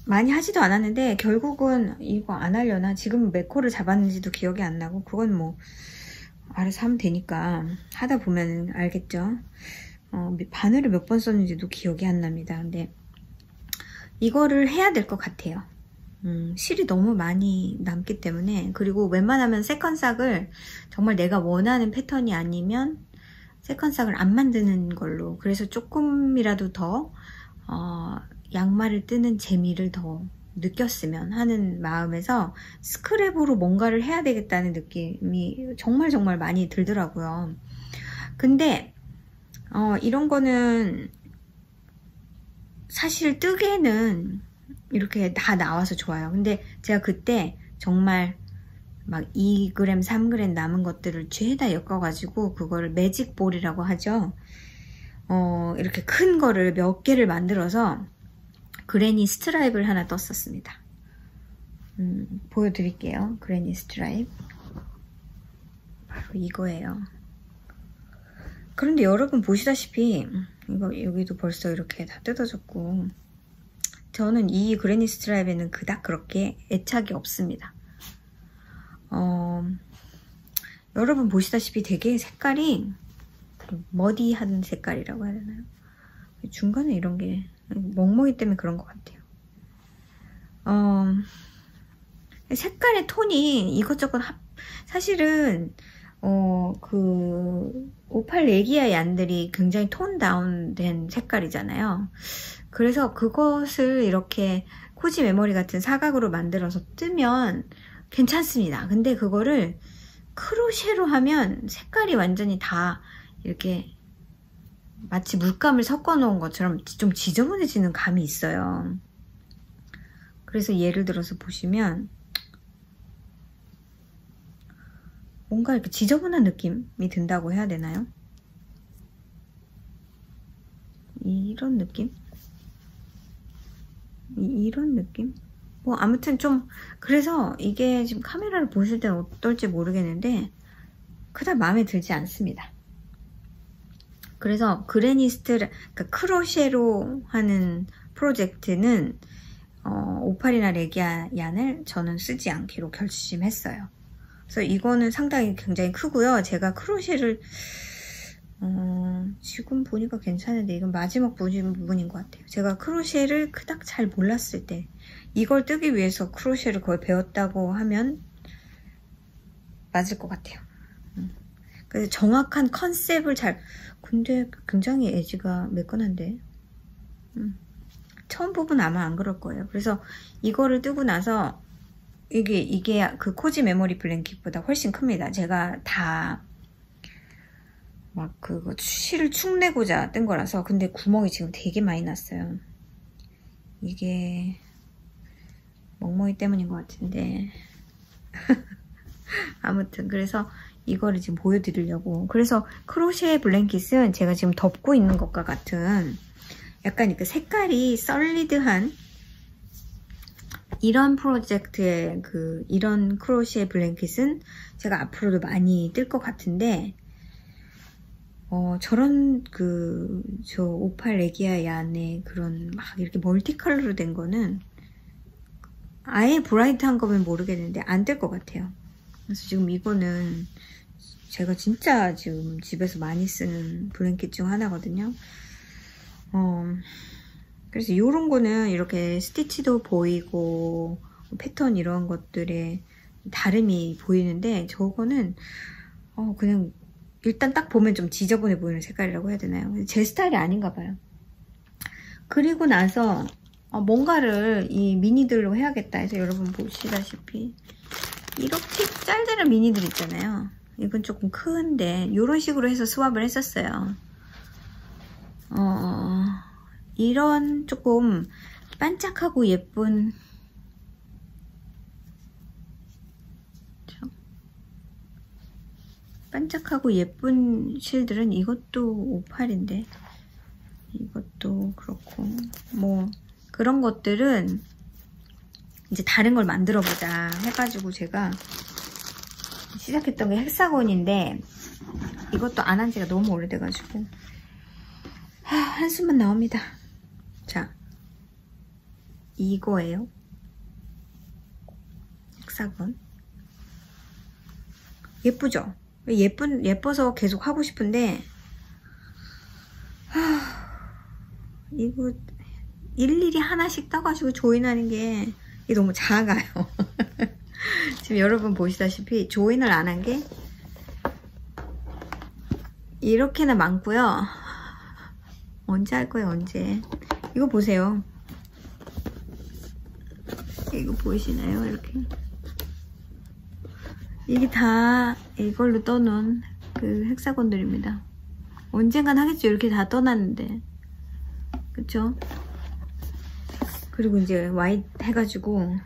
많이 하지도 않았는데 결국은 이거 안 하려나. 지금 몇 코를 잡았는지도 기억이 안 나고 그건 뭐 알아서 하면 되니까 하다 보면 알겠죠. 바늘을 몇 번 썼는지도 기억이 안 납니다. 근데 이거를 해야 될 것 같아요. 실이 너무 많이 남기 때문에. 그리고 웬만하면 세컨싹을 정말 내가 원하는 패턴이 아니면 세컨싹을 안 만드는 걸로. 그래서 조금이라도 더 양말을 뜨는 재미를 더 느꼈으면 하는 마음에서 스크랩으로 뭔가를 해야 되겠다는 느낌이 정말 많이 들더라고요. 근데 이런 거는 사실 뜨개는 이렇게 다 나와서 좋아요. 근데 제가 그때 정말 막 2g, 3g 남은 것들을 죄다 엮어가지고 그거를 매직볼이라고 하죠. 이렇게 큰 거를 몇 개를 만들어서 그레니 스트라이프를 하나 떴었습니다. 보여드릴게요. 그레니 스트라이프. 바로 이거예요. 그런데 여러분 보시다시피 이거 여기도 벌써 이렇게 다 뜯어졌고, 저는 이 그레니 스트라이프에는 그닥 그렇게 애착이 없습니다. 여러분 보시다시피 되게 색깔이 머디한 색깔이라고 해야 되나요? 중간에 이런 게 멍멍이 때문에 그런 것 같아요. 색깔의 톤이 이것저것 사실은 그 오팔 레기아 얀들이 굉장히 톤 다운된 색깔이잖아요. 그래서 그것을 이렇게 코지 메모리 같은 사각으로 만들어서 뜨면 괜찮습니다. 근데 그거를 크로셰로 하면 색깔이 완전히 다 이렇게 마치 물감을 섞어 놓은 것처럼 좀 지저분해지는 감이 있어요. 그래서 예를 들어서 보시면 뭔가 이렇게 지저분한 느낌이 든다고 해야 되나요? 이런 느낌? 이런 느낌? 뭐 아무튼 좀, 그래서 이게 지금 카메라를 보실 때는 어떨지 모르겠는데 그다지 마음에 들지 않습니다. 그래서 그러니까 크로셰로 하는 프로젝트는 오팔이나 레기아얀을 저는 쓰지 않기로 결심했어요. 그래서 이거는 상당히 굉장히 크고요. 제가 크로셰를 지금 보니까 괜찮은데 이건 마지막 부분인 것 같아요. 제가 크로셰를 그닥 잘 몰랐을 때 이걸 뜨기 위해서 크로셰를 거의 배웠다고 하면 맞을 것 같아요. 그래서 정확한 컨셉을 근데 굉장히 에지가 매끈한데 처음 부분 아마 안 그럴 거예요. 그래서 이거를 뜨고 나서 이게 그 코지 메모리 블랭킷보다 훨씬 큽니다. 제가 다 막 그거 실을 축내고자 뜬 거라서. 근데 구멍이 지금 되게 많이 났어요. 이게 멍멍이 때문인 것 같은데 아무튼 그래서 이거를 지금 보여드리려고. 그래서 크로셰 블랭킷은 제가 지금 덮고 있는 것과 같은 약간 그 색깔이 솔리드한 이런 프로젝트의 이런 크로셰 블랭킷은 제가 앞으로도 많이 뜰 것 같은데, 저런 저 오팔 레기아 얀의 그런 막 이렇게 멀티컬러로 된 거는 아예 브라이트한 거면 모르겠는데 안 뜰 것 같아요. 그래서 지금 이거는 제가 진짜 지금 집에서 많이 쓰는 블랭킷 중 하나거든요. 그래서 이런 거는 이렇게 스티치도 보이고 패턴 이런 것들의 다름이 보이는데, 저거는 그냥 일단 딱 보면 좀 지저분해 보이는 색깔이라고 해야 되나요? 제 스타일이 아닌가 봐요. 그리고 나서 뭔가를 이 미니들로 해야겠다 해서 여러분 보시다시피 이렇게 짤짤한 미니들 있잖아요. 이건 조금 큰데 이런 식으로 해서 스왑을 했었어요. 이런 조금 반짝하고 예쁜 실들은 이것도 58인데 이것도 그렇고 뭐 그런 것들은 이제 다른 걸 만들어 보자 해가지고 제가 시작했던 게 헥사곤인데, 이것도 안 한 지가 너무 오래돼가지고 한숨만 나옵니다. 자, 이거예요. 헥사곤 예쁘죠? 예뻐서 계속 하고 싶은데 이거 일일이 하나씩 떠가지고 조인하는 게 이게 너무 작아요. 지금 여러분 보시다시피 조인을 안 한 게 이렇게나 많고요. 언제 할 거예요, 언제? 이거 보세요. 이거 보이시나요? 이렇게. 이게 다 이걸로 떠놓은 그 헥사곤들입니다. 언젠간 하겠죠. 이렇게 다 떠났는데. 그쵸? 그리고 이제 와이트 해가지고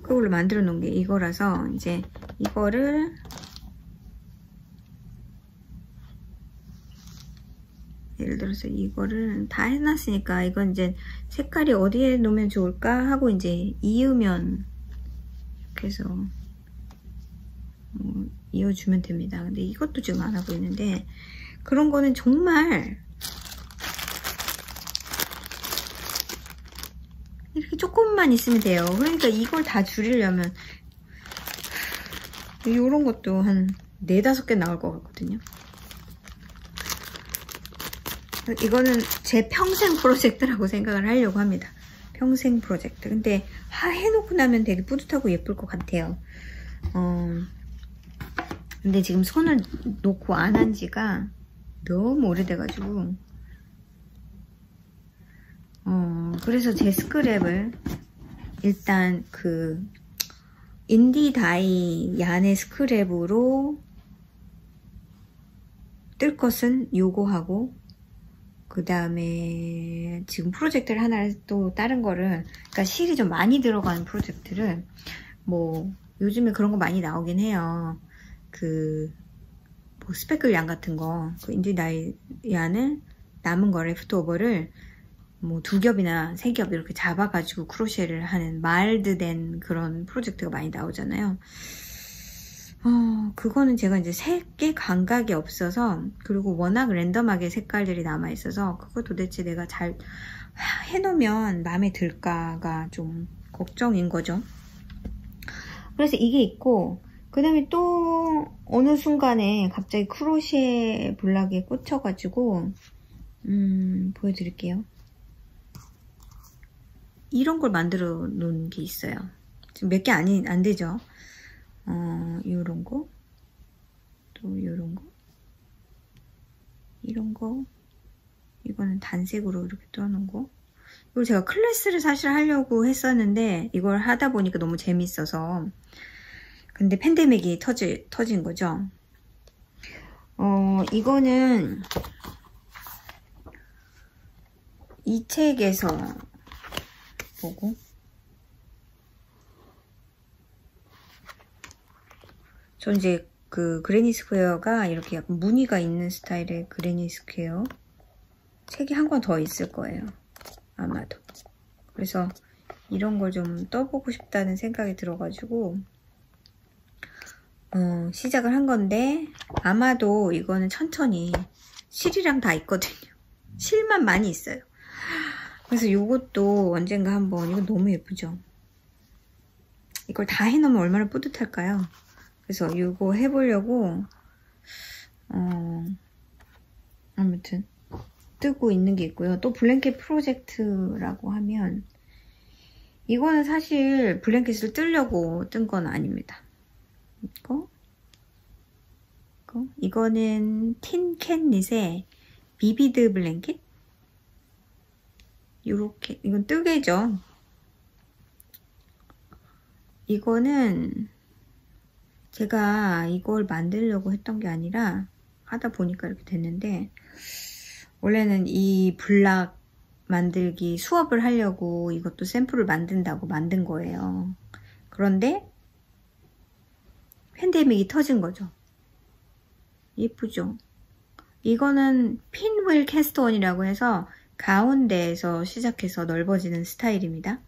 그걸로 만들어 놓은 게 이거라서 이제 이거를 예를 들어서 이거를 다 해놨으니까 이건 이제 색깔이 어디에 놓으면 좋을까 하고 이제 이으면 이렇게 해서 이어주면 됩니다. 근데 이것도 지금 안 하고 있는데 그런 거는 정말 이렇게 조금만 있으면 돼요. 그러니까 이걸 다 줄이려면 이런 것도 한 4-5개 나올 것 같거든요. 이거는 제 평생 프로젝트라고 생각을 하려고 합니다. 평생 프로젝트. 근데 해놓고 나면 되게 뿌듯하고 예쁠 것 같아요. 근데 지금 손을 놓고 안 한 지가 너무 오래돼가지고 그래서 제 스크랩을 일단 그 인디다이 야네 스크랩으로 뜰 것은 요거 하고 그 다음에 지금 프로젝트를 하나 또 다른 거를 그러니까 실이 좀 많이 들어가는 프로젝트를 뭐 요즘에 그런 거 많이 나오긴 해요. 그 뭐 스페클 양 같은 거 그 인디다이안을 남은 거 레프트오버를 뭐 2겹이나 3겹 이렇게 잡아가지고 크로셰를 하는 마일드된 그런 프로젝트가 많이 나오잖아요. 그거는 제가 이제 색의 감각이 없어서 그리고 워낙 랜덤하게 색깔들이 남아있어서 그거 도대체 내가 잘 해놓으면 마음에 들까가 좀 걱정인 거죠. 그래서 이게 있고 그 다음에 또 어느 순간에 갑자기 크로셰 블락에 꽂혀가지고 보여드릴게요. 이런 걸 만들어 놓은 게 있어요. 지금 몇 개 안 되죠. 요런 거, 또 요런 거, 이런 거, 이거는 단색으로 이렇게 떠놓은 거. 이걸 제가 클래스를 사실 하려고 했었는데 이걸 하다 보니까 너무 재밌어서 근데 팬데믹이 터진 거죠. 이거는 이 책에서 보고 전 이제 그 그레니 스퀘어가 이렇게 약간 무늬가 있는 스타일의 그레니 스퀘어 책이 한 권 더 있을 거예요. 아마도. 그래서 이런 걸 좀 떠보고 싶다는 생각이 들어가지고 시작을 한 건데 아마도 이거는 천천히 실이랑 다 있거든요. 실만 많이 있어요. 그래서 요것도 언젠가 한번 이거 너무 예쁘죠? 이걸 다 해놓으면 얼마나 뿌듯할까요? 그래서 이거 해보려고 아무튼 뜨고 있는 게 있고요. 또 블랭켓 프로젝트라고 하면 이거는 사실 블랭켓을 뜨려고 뜬 건 아닙니다. 이거는 틴캣닛의 비비드 블랭켓 요렇게 이건 뜨개죠. 이거는 제가 이걸 만들려고 했던 게 아니라 하다 보니까 이렇게 됐는데 원래는 이 블락 만들기 수업을 하려고 이것도 샘플을 만든다고 만든 거예요. 그런데 팬데믹이 터진 거죠. 예쁘죠? 이거는 핀윌 캐스트온이라고 해서 가운데에서 시작해서 넓어지는 스타일입니다.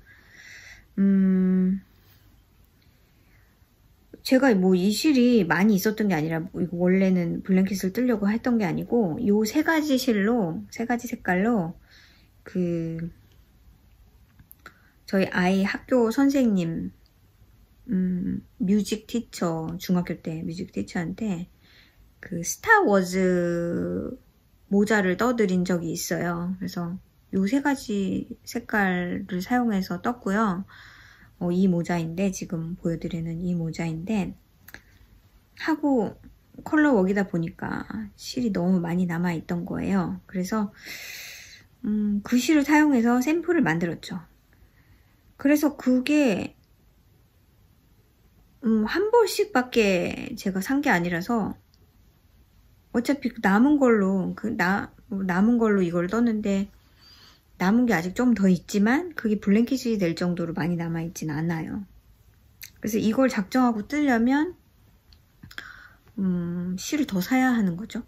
제가 뭐 이 실이 많이 있었던 게 아니라 이거 원래는 블랭켓을 뜨려고 했던 게 아니고 요 3가지 실로 3가지 색깔로 그 저희 아이 학교 선생님 뮤직 티처 중학교 때 뮤직 티처한테 그 스타워즈 모자를 떠드린 적이 있어요. 그래서 요 3가지 색깔을 사용해서 떴고요. 이 모자인데 지금 보여드리는 이 모자인데 하고 컬러 웍이다 보니까 실이 너무 많이 남아있던 거예요. 그래서 그 실을 사용해서 샘플을 만들었죠. 그래서 그게 한 벌씩 밖에 제가 산 게 아니라서 어차피 남은 걸로 이걸 떴는데 남은 게 아직 좀 더 있지만 그게 블랭킷이 될 정도로 많이 남아있진 않아요. 그래서 이걸 작정하고 뜨려면 실을 더 사야 하는 거죠.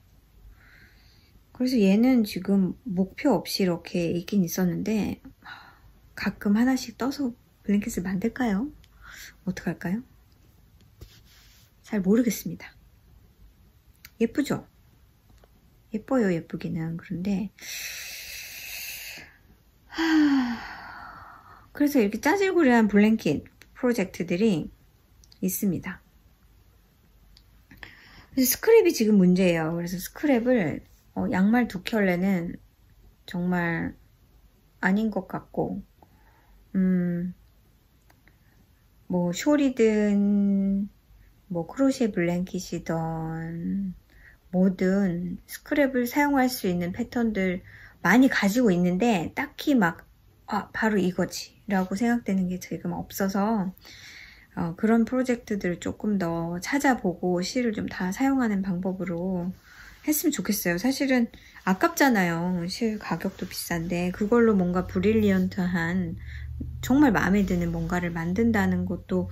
그래서 얘는 지금 목표 없이 이렇게 있긴 있었는데 가끔 하나씩 떠서 블랭킷을 만들까요? 어떡할까요? 잘 모르겠습니다. 예쁘죠? 예뻐요, 예쁘기는. 그런데 그래서 이렇게 짜질구리한 블랭킷 프로젝트들이 있습니다. 그래서 스크랩이 지금 문제예요. 그래서 스크랩을 양말 2켤레는 정말 아닌 것 같고 뭐 숄이든 뭐 크로셰 블랭킷이든 뭐든 스크랩을 사용할 수 있는 패턴들 많이 가지고 있는데 딱히 막 바로 이거지 라고 생각되는 게 지금 없어서 그런 프로젝트들을 조금 더 찾아보고 실을 좀 다 사용하는 방법으로 했으면 좋겠어요. 사실은 아깝잖아요. 실 가격도 비싼데 그걸로 뭔가 브릴리언트한 정말 마음에 드는 뭔가를 만든다는 것도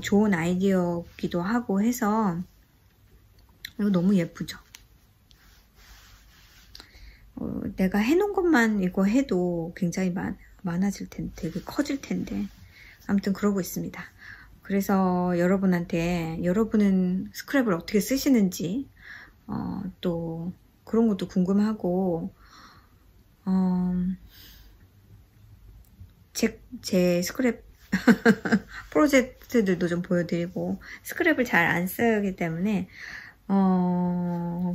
좋은 아이디어기도 하고 해서 이거 너무 예쁘죠. 내가 해놓은 것만 이거 해도 굉장히 많아질 텐데 되게 커질 텐데 아무튼 그러고 있습니다. 그래서 여러분한테 여러분은 스크랩을 어떻게 쓰시는지 또 그런 것도 궁금하고 제 스크랩 프로젝트들도 좀 보여드리고 스크랩을 잘 안 쓰기 때문에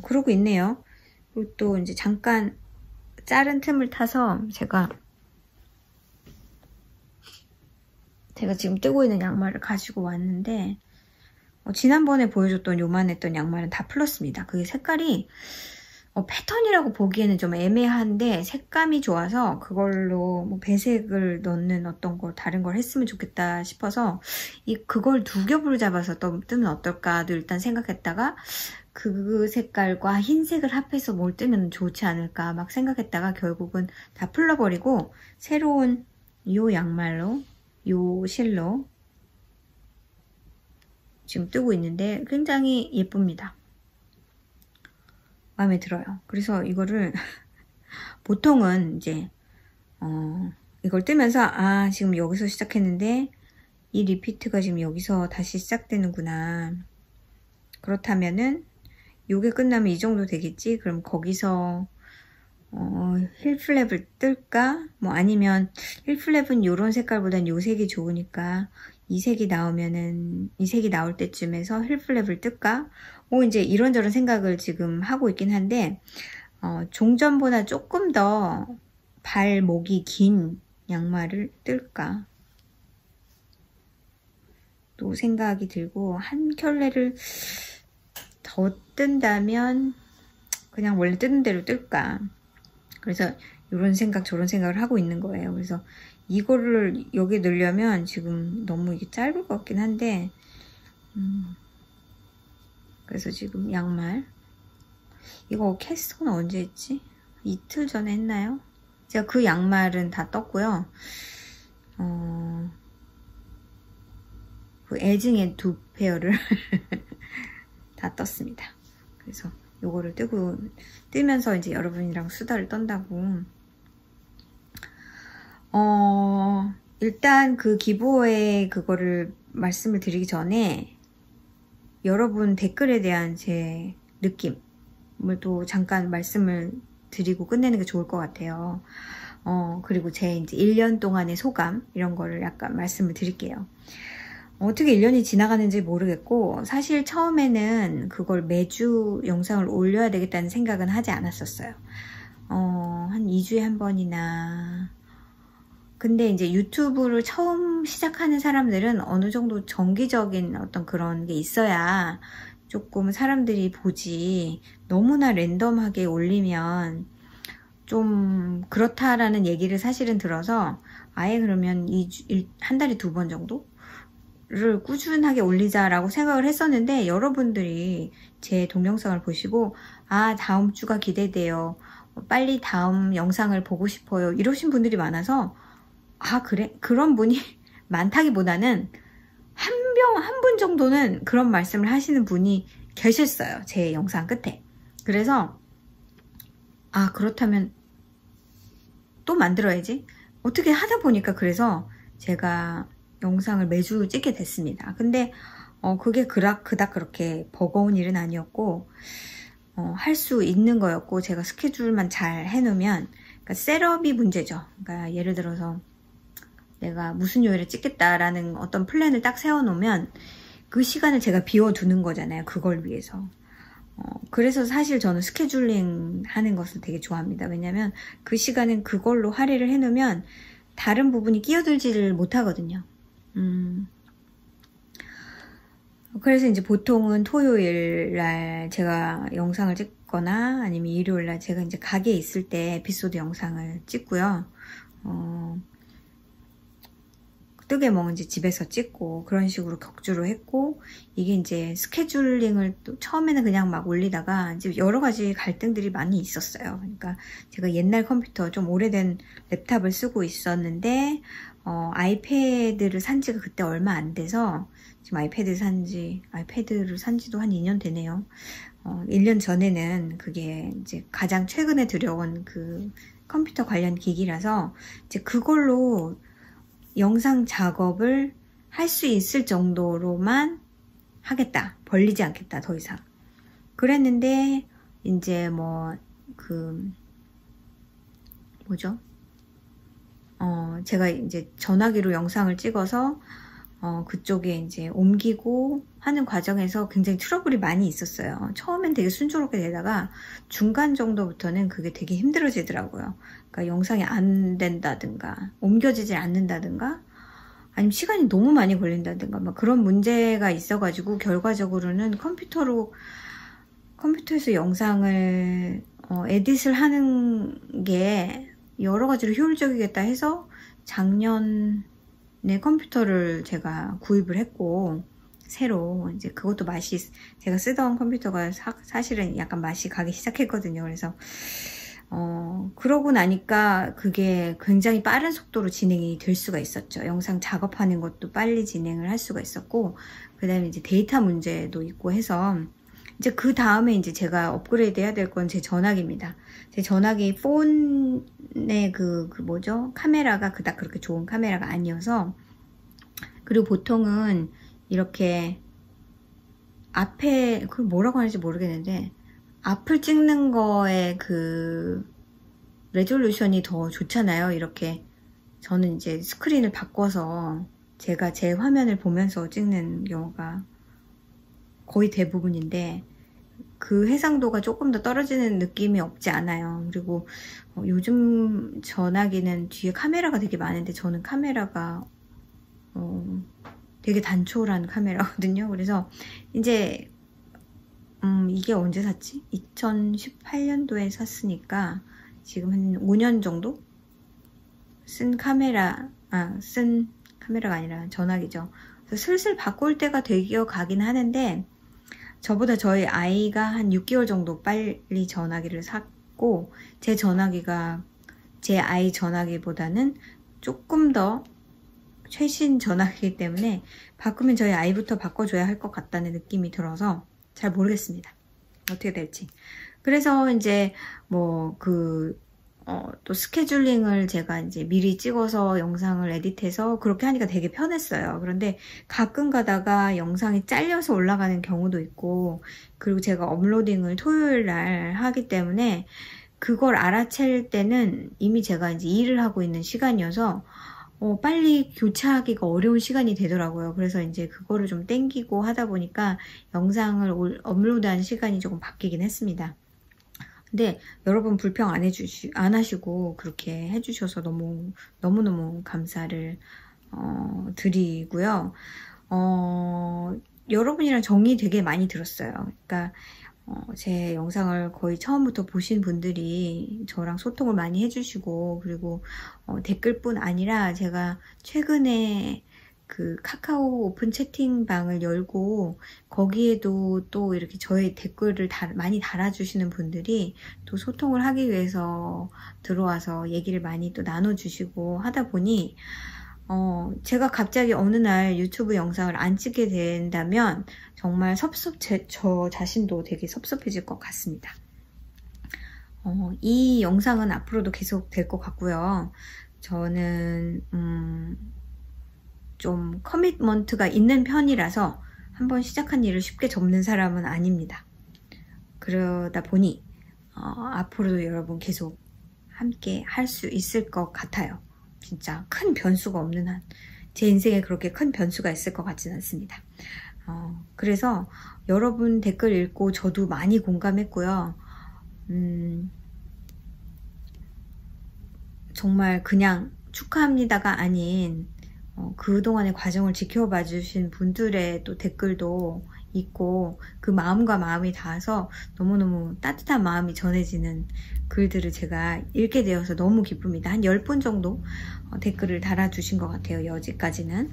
그러고 있네요. 그리고 또 이제 잠깐 자른 틈을 타서 제가 지금 뜨고 있는 양말을 가지고 왔는데 지난번에 보여줬던 요만했던 양말은 다 풀었습니다. 그게 색깔이 패턴이라고 보기에는 좀 애매한데 색감이 좋아서 그걸로 뭐 배색을 넣는 어떤 거 다른 걸 했으면 좋겠다 싶어서 그걸 2겹으로 잡아서 뜨면 어떨까도 일단 생각했다가 그 색깔과 흰색을 합해서 뭘 뜨면 좋지 않을까 막 생각했다가 결국은 다 풀러버리고 새로운 요 양말로 요 실로 지금 뜨고 있는데 굉장히 예쁩니다. 마음에 들어요. 그래서 이거를 보통은 이제 이걸 뜨면서 지금 여기서 시작했는데 이 리피트가 지금 여기서 다시 시작되는구나. 그렇다면은 요게 끝나면 이 정도 되겠지? 그럼 거기서 힐플랩을 뜰까? 뭐 아니면 힐플랩은 요런 색깔보단 요 색이 좋으니까 이 색이 나올 때쯤에서 힐플랩을 뜰까? 이제 이런저런 생각을 지금 하고 있긴 한데 종전보다 조금 더 발목이 긴 양말을 뜰까? 또 생각이 들고 한 켤레를 더 뜬다면 그냥 원래 뜨는 대로 뜰까? 그래서 이런 생각 저런 생각을 하고 있는 거예요. 그래서 이거를 여기 넣으려면 지금 너무 이게 짧을 것 같긴 한데 그래서 지금 양말 이거 캐스터는 언제 했지? 이틀 전에 했나요? 제가 그 양말은 다 떴고요. 그 애증의 2페어를 다 떴습니다. 그래서 요거를 뜨면서 이제 여러분이랑 수다를 떤다고. 일단 그 기부어에 그거를 말씀을 드리기 전에 여러분 댓글에 대한 제 느낌을 또 잠깐 말씀을 드리고 끝내는 게 좋을 것 같아요. 그리고 제 이제 1년 동안의 소감 이런 거를 약간 말씀을 드릴게요. 어떻게 1년이 지나가는지 모르겠고 사실 처음에는 그걸 매주 영상을 올려야 되겠다는 생각은 하지 않았었어요. 한 2주에 한 번이나. 근데 이제 유튜브를 처음 시작하는 사람들은 어느 정도 정기적인 어떤 그런 게 있어야 조금 사람들이 보지. 너무나 랜덤하게 올리면 좀 그렇다라는 얘기를 사실은 들어서 아예 그러면 한 달에 2번 정도를 꾸준하게 올리자라고 생각을 했었는데, 여러분들이 제 동영상을 보시고 아, 다음 주가 기대돼요, 빨리 다음 영상을 보고 싶어요, 이러신 분들이 많아서, 아, 그래? 그런 분이 많다기보다는 한 분 정도는 그런 말씀을 하시는 분이 계셨어요, 제 영상 끝에. 그래서 아, 그렇다면 또 만들어야지, 어떻게 하다 보니까 그래서 제가 영상을 매주 찍게 됐습니다. 근데 그게 그닥 그렇게 버거운 일은 아니었고, 할 수 있는 거였고, 제가 스케줄만 잘 해놓으면, 그러니까 셋업이 문제죠. 그러니까 예를 들어서 내가 무슨 요일에 찍겠다라는 어떤 플랜을 딱 세워놓으면 그 시간을 제가 비워두는 거잖아요, 그걸 위해서. 그래서 사실 저는 스케줄링 하는 것을 되게 좋아합니다. 왜냐면 그 시간은 그걸로 할애를 해놓으면 다른 부분이 끼어들지를 못하거든요. 그래서 이제 보통은 토요일 날 제가 영상을 찍거나 아니면 일요일 날 제가 이제 가게에 있을 때 에피소드 영상을 찍고요. 뜨개 먹은 지 집에서 찍고 그런 식으로 격주로 했고, 이게 이제 스케줄링을 또 처음에는 그냥 막 올리다가 이제 여러 가지 갈등들이 많이 있었어요. 그러니까 제가 옛날 컴퓨터, 좀 오래된 랩탑을 쓰고 있었는데 아이패드를 산 지가 그때 얼마 안 돼서, 지금 아이패드를 산 지도 한 2년 되네요. 1년 전에는 그게 이제 가장 최근에 들여온 그 컴퓨터 관련 기기라서 이제 그걸로 영상 작업을 할 수 있을 정도로만 하겠다, 벌리지 않겠다, 더 이상. 그랬는데 이제 제가 이제 전화기로 영상을 찍어서 그쪽에 이제 옮기고 하는 과정에서 굉장히 트러블이 많이 있었어요. 처음엔 되게 순조롭게 되다가 중간 정도부터는 그게 되게 힘들어지더라고요. 그러니까 영상이 안 된다든가, 옮겨지질 않는다든가, 아니면 시간이 너무 많이 걸린다든가, 막 그런 문제가 있어가지고 결과적으로는 컴퓨터에서 영상을 에딧을 하는 게 여러 가지로 효율적이겠다 해서 작년에 컴퓨터를 제가 구입을 했고, 새로 이제 그것도 제가 쓰던 컴퓨터가 사실은 약간 맛이 가기 시작했거든요. 그래서 그러고 나니까 그게 굉장히 빠른 속도로 진행이 될 수가 있었죠. 영상 작업하는 것도 빨리 진행을 할 수가 있었고, 그 다음에 이제 데이터 문제도 있고 해서, 이제 그 다음에 이제 제가 업그레이드 해야 될 건 제 전화기입니다. 제 전화기 폰의 카메라가 그닥 그렇게 좋은 카메라가 아니어서, 그리고 보통은 이렇게 앞에, 그걸 뭐라고 하는지 모르겠는데, 앞을 찍는 거에 그 레졸루션이 더 좋잖아요. 이렇게 저는 이제 스크린을 바꿔서 제가 제 화면을 보면서 찍는 경우가 거의 대부분인데, 그 해상도가 조금 더 떨어지는 느낌이 없지 않아요. 그리고 요즘 전화기는 뒤에 카메라가 되게 많은데, 저는 카메라가 되게 단촐한 카메라거든요. 그래서 이제 이게 언제 샀지? 2018년도에 샀으니까 지금 한 5년 정도 쓴 카메라가 아니라 전화기죠. 그래서 슬슬 바꿀 때가 되어 가긴 하는데, 저보다 저희 아이가 한 6개월 정도 빨리 전화기를 샀고, 제 전화기가 제 아이 전화기보다는 조금 더 최신 전화기이기 때문에 바꾸면 저희 아이부터 바꿔줘야 할 것 같다는 느낌이 들어서 잘 모르겠습니다, 어떻게 될지. 그래서 이제 또 스케줄링을 제가 이제 미리 찍어서 영상을 에디트해서 그렇게 하니까 되게 편했어요. 그런데 가끔 가다가 영상이 잘려서 올라가는 경우도 있고, 그리고 제가 업로딩을 토요일 날 하기 때문에 그걸 알아챌 때는 이미 제가 이제 일을 하고 있는 시간이어서 빨리 교체하기가 어려운 시간이 되더라고요. 그래서 이제 그거를 좀 땡기고 하다 보니까 영상을 업로드하는 시간이 조금 바뀌긴 했습니다. 근데 여러분 불평 안 하시고 그렇게 해주셔서 너무너무 감사를 드리고요. 여러분이랑 정이 되게 많이 들었어요. 그러니까 제 영상을 거의 처음부터 보신 분들이 저랑 소통을 많이 해주시고, 그리고 댓글뿐 아니라 제가 최근에 그 카카오 오픈 채팅방을 열고 거기에도 또 이렇게 저의 댓글을 많이 달아주시는 분들이 또 소통을 하기 위해서 들어와서 얘기를 많이 또 나눠주시고 하다 보니 제가 갑자기 어느 날 유튜브 영상을 안 찍게 된다면 정말 저 자신도 되게 섭섭해질 것 같습니다. 이 영상은 앞으로도 계속 될 것 같고요. 저는 좀 커미트먼트가 있는 편이라서 한번 시작한 일을 쉽게 접는 사람은 아닙니다. 그러다 보니 앞으로도 여러분 계속 함께 할 수 있을 것 같아요. 진짜 큰 변수가 없는 한 제 인생에 그렇게 큰 변수가 있을 것 같지는 않습니다. 그래서 여러분 댓글 읽고 저도 많이 공감했고요. 정말 그냥 축하합니다가 아닌 그동안의 과정을 지켜봐 주신 분들의 또 댓글도 있고 그 마음과 마음이 닿아서 너무너무 따뜻한 마음이 전해지는 글들을 제가 읽게 되어서 너무 기쁩니다. 한 10분 정도 댓글을 달아주신 것 같아요. 여기까지는.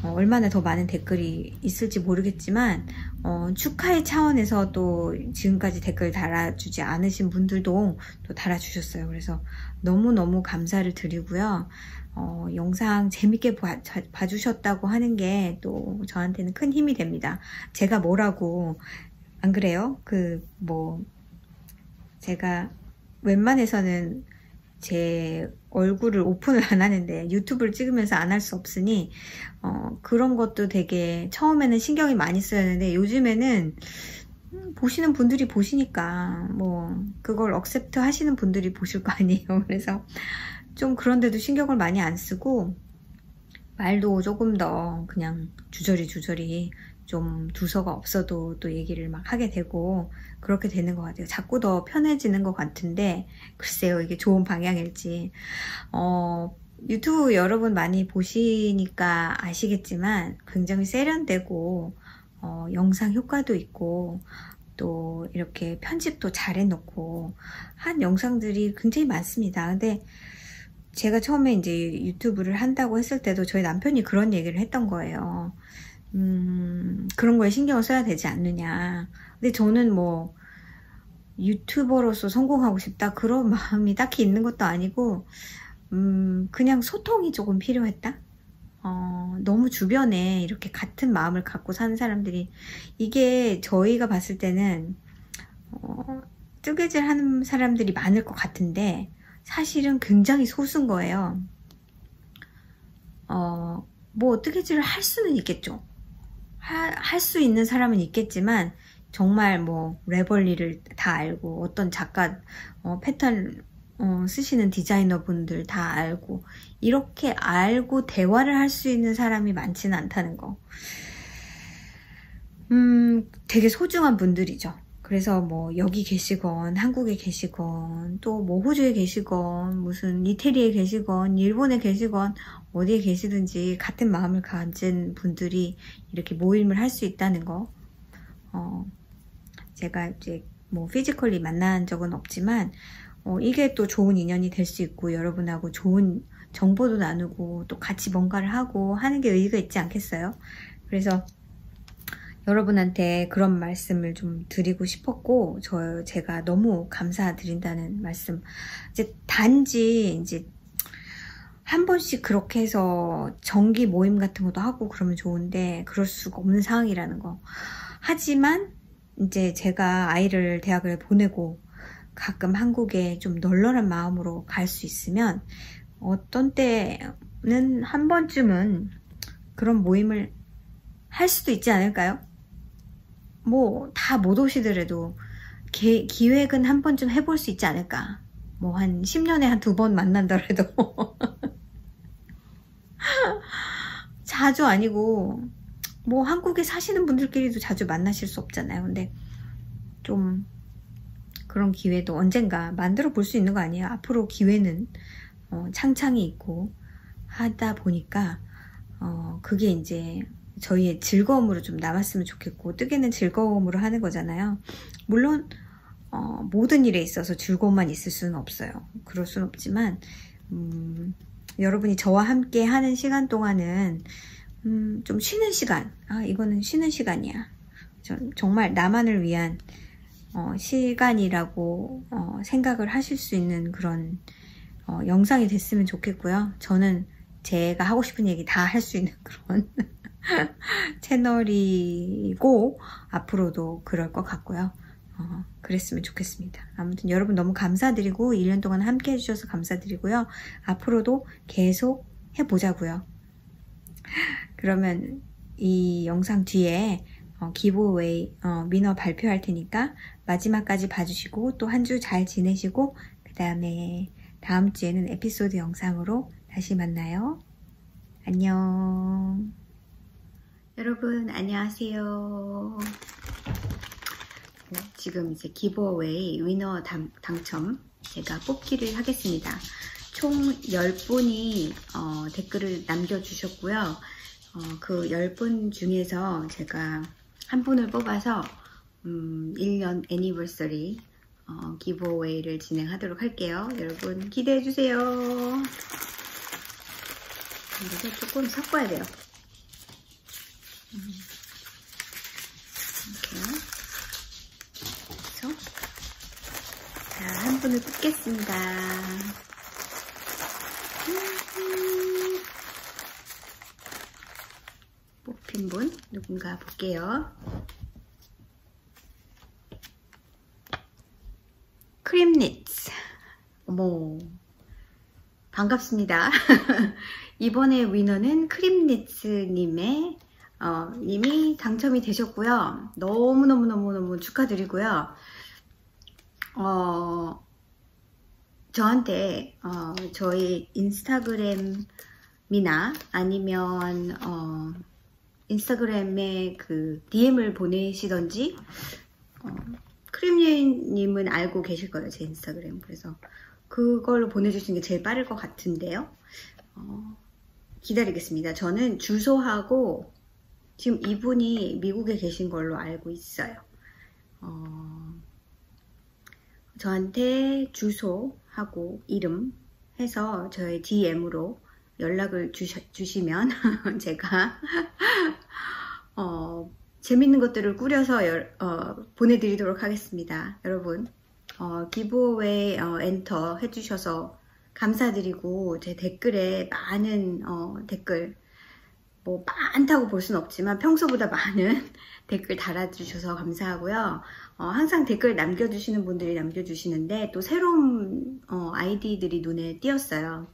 얼마나 더 많은 댓글이 있을지 모르겠지만 축하의 차원에서 또 지금까지 댓글 달아주지 않으신 분들도 또 달아주셨어요. 그래서 너무너무 감사를 드리고요. 영상 재밌게 봐주셨다고 하는 게 또 저한테는 큰 힘이 됩니다. 제가 뭐라고, 안 그래요? 제가 웬만해서는 제 얼굴을 오픈을 안 하는데 유튜브를 찍으면서 안 할 수 없으니 그런 것도 되게 처음에는 신경이 많이 쓰였는데 요즘에는 보시는 분들이 보시니까 그걸 억셉트 하시는 분들이 보실 거 아니에요. 그래서 좀 그런데도 신경을 많이 안 쓰고 말도 조금 더 그냥 주저리 좀 두서가 없어도 또 얘기를 막 하게 되고 그렇게 되는 것 같아요. 자꾸 더 편해지는 것 같은데 글쎄요, 이게 좋은 방향일지. 유튜브 여러분 많이 보시니까 아시겠지만 굉장히 세련되고 영상 효과도 있고 또 이렇게 편집도 잘 해놓고 한 영상들이 굉장히 많습니다. 근데 제가 처음에 이제 유튜브를 한다고 했을 때도 저희 남편이 그런 얘기를 했던 거예요. 그런 거에 신경을 써야 되지 않느냐. 근데 저는 유튜버로서 성공하고 싶다 그런 마음이 딱히 있는 것도 아니고 그냥 소통이 조금 필요했다. 너무 주변에 이렇게 같은 마음을 갖고 사는 사람들이, 이게 저희가 봤을 때는 뜨개질 하는 사람들이 많을 것 같은데 사실은 굉장히 소수인 거예요. 뜨개질을 할 수는 있겠죠. 할 수 있는 사람은 있겠지만 정말 레벌리를 다 알고 어떤 작가 패턴 쓰시는 디자이너 분들 다 알고 이렇게 알고 대화를 할 수 있는 사람이 많지는 않다는 거. 되게 소중한 분들이죠. 그래서 여기 계시건 한국에 계시건 또 호주에 계시건 무슨 이태리에 계시건 일본에 계시건 어디에 계시든지 같은 마음을 가진 분들이 이렇게 모임을 할 수 있다는 거. 제가 이제 피지컬리 만난 적은 없지만 이게 또 좋은 인연이 될 수 있고 여러분하고 좋은 정보도 나누고 또 같이 뭔가를 하고 하는 게 의의가 있지 않겠어요? 그래서 여러분한테 그런 말씀을 좀 드리고 싶었고 제가 너무 감사드린다는 말씀. 단지 한 번씩 그렇게 해서 정기 모임 같은 것도 하고 그러면 좋은데 그럴 수가 없는 상황이라는 거. 하지만 이제 제가 아이를 대학을 보내고 가끔 한국에 좀 널널한 마음으로 갈 수 있으면 어떤 때는 한 번쯤은 그런 모임을 할 수도 있지 않을까요? 다 못 오시더라도 기획은 한 번쯤 해볼 수 있지 않을까. 한 10년에 한 2번 만난다라도 자주 아니고 한국에 사시는 분들끼리도 자주 만나실 수 없잖아요. 근데 좀 그런 기회도 언젠가 만들어 볼 수 있는 거 아니에요? 앞으로 기회는 창창이 있고 하다 보니까 그게 이제 저희의 즐거움으로 좀 남았으면 좋겠고, 뜨개는 즐거움으로 하는 거잖아요. 물론 모든 일에 있어서 즐거움만 있을 수는 없어요. 그럴 수는 없지만 여러분이 저와 함께 하는 시간 동안은 좀 쉬는 시간, 이거는 쉬는 시간이야, 정말 나만을 위한 시간이라고 생각을 하실 수 있는 그런 영상이 됐으면 좋겠고요. 저는 제가 하고 싶은 얘기 다 할 수 있는 그런 채널이고 앞으로도 그럴 것 같고요. 그랬으면 좋겠습니다. 아무튼 여러분 너무 감사드리고 1년 동안 함께 해주셔서 감사드리고요. 앞으로도 계속 해보자고요. 그러면 이 영상 뒤에 기브웨이 위너 발표할 테니까 마지막까지 봐주시고 또 한 주 잘 지내시고 그 다음에 다음 주에는 에피소드 영상으로 다시 만나요. 안녕. 여러분 안녕하세요. 지금 이제 기브어웨이 위너 당첨 제가 뽑기를 하겠습니다. 총 10분이 댓글을 남겨주셨고요. 그 10분 중에서 제가 한 분을 뽑아서 1년 애니버서리 기브어웨이를 진행하도록 할게요. 여러분 기대해주세요. 이거 조금 섞어야 돼요. 이렇게. 그래서 자, 한 분을 뽑겠습니다. 뽑힌 분 누군가 볼게요. 크림니츠. 어머, 반갑습니다. 이번에 위너는 크림니츠님의 님이 당첨이 되셨고요. 너무너무 축하드리고요. 저한테 저희 인스타그램이나 아니면 인스타그램에 그 DM을 보내시던지 크림님은 알고 계실 거예요, 제 인스타그램. 그래서 그걸로 보내주시는 게 제일 빠를 것 같은데요. 기다리겠습니다. 저는 주소하고 지금 이분이 미국에 계신 걸로 알고 있어요. 저한테 주소하고 이름 해서 저의 DM으로 연락을 주시면 제가 재밌는 것들을 꾸려서 보내드리도록 하겠습니다. 여러분 기브어웨이 엔터 해주셔서 감사드리고 제 댓글에 많은 댓글 뭐 많다고 볼 수는 없지만 평소보다 많은 댓글 달아주셔서 감사하고요. 항상 댓글 남겨주시는 분들이 남겨주시는데 또 새로운 아이디들이 눈에 띄었어요.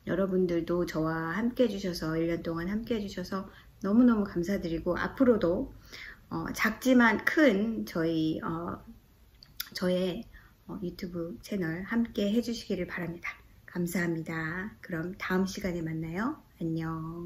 여러분들도 저와 함께 해주셔서 1년 동안 함께 해주셔서 너무너무 감사드리고 앞으로도 작지만 큰 저의 유튜브 채널 함께 해주시기를 바랍니다. 감사합니다. 그럼 다음 시간에 만나요. 안녕.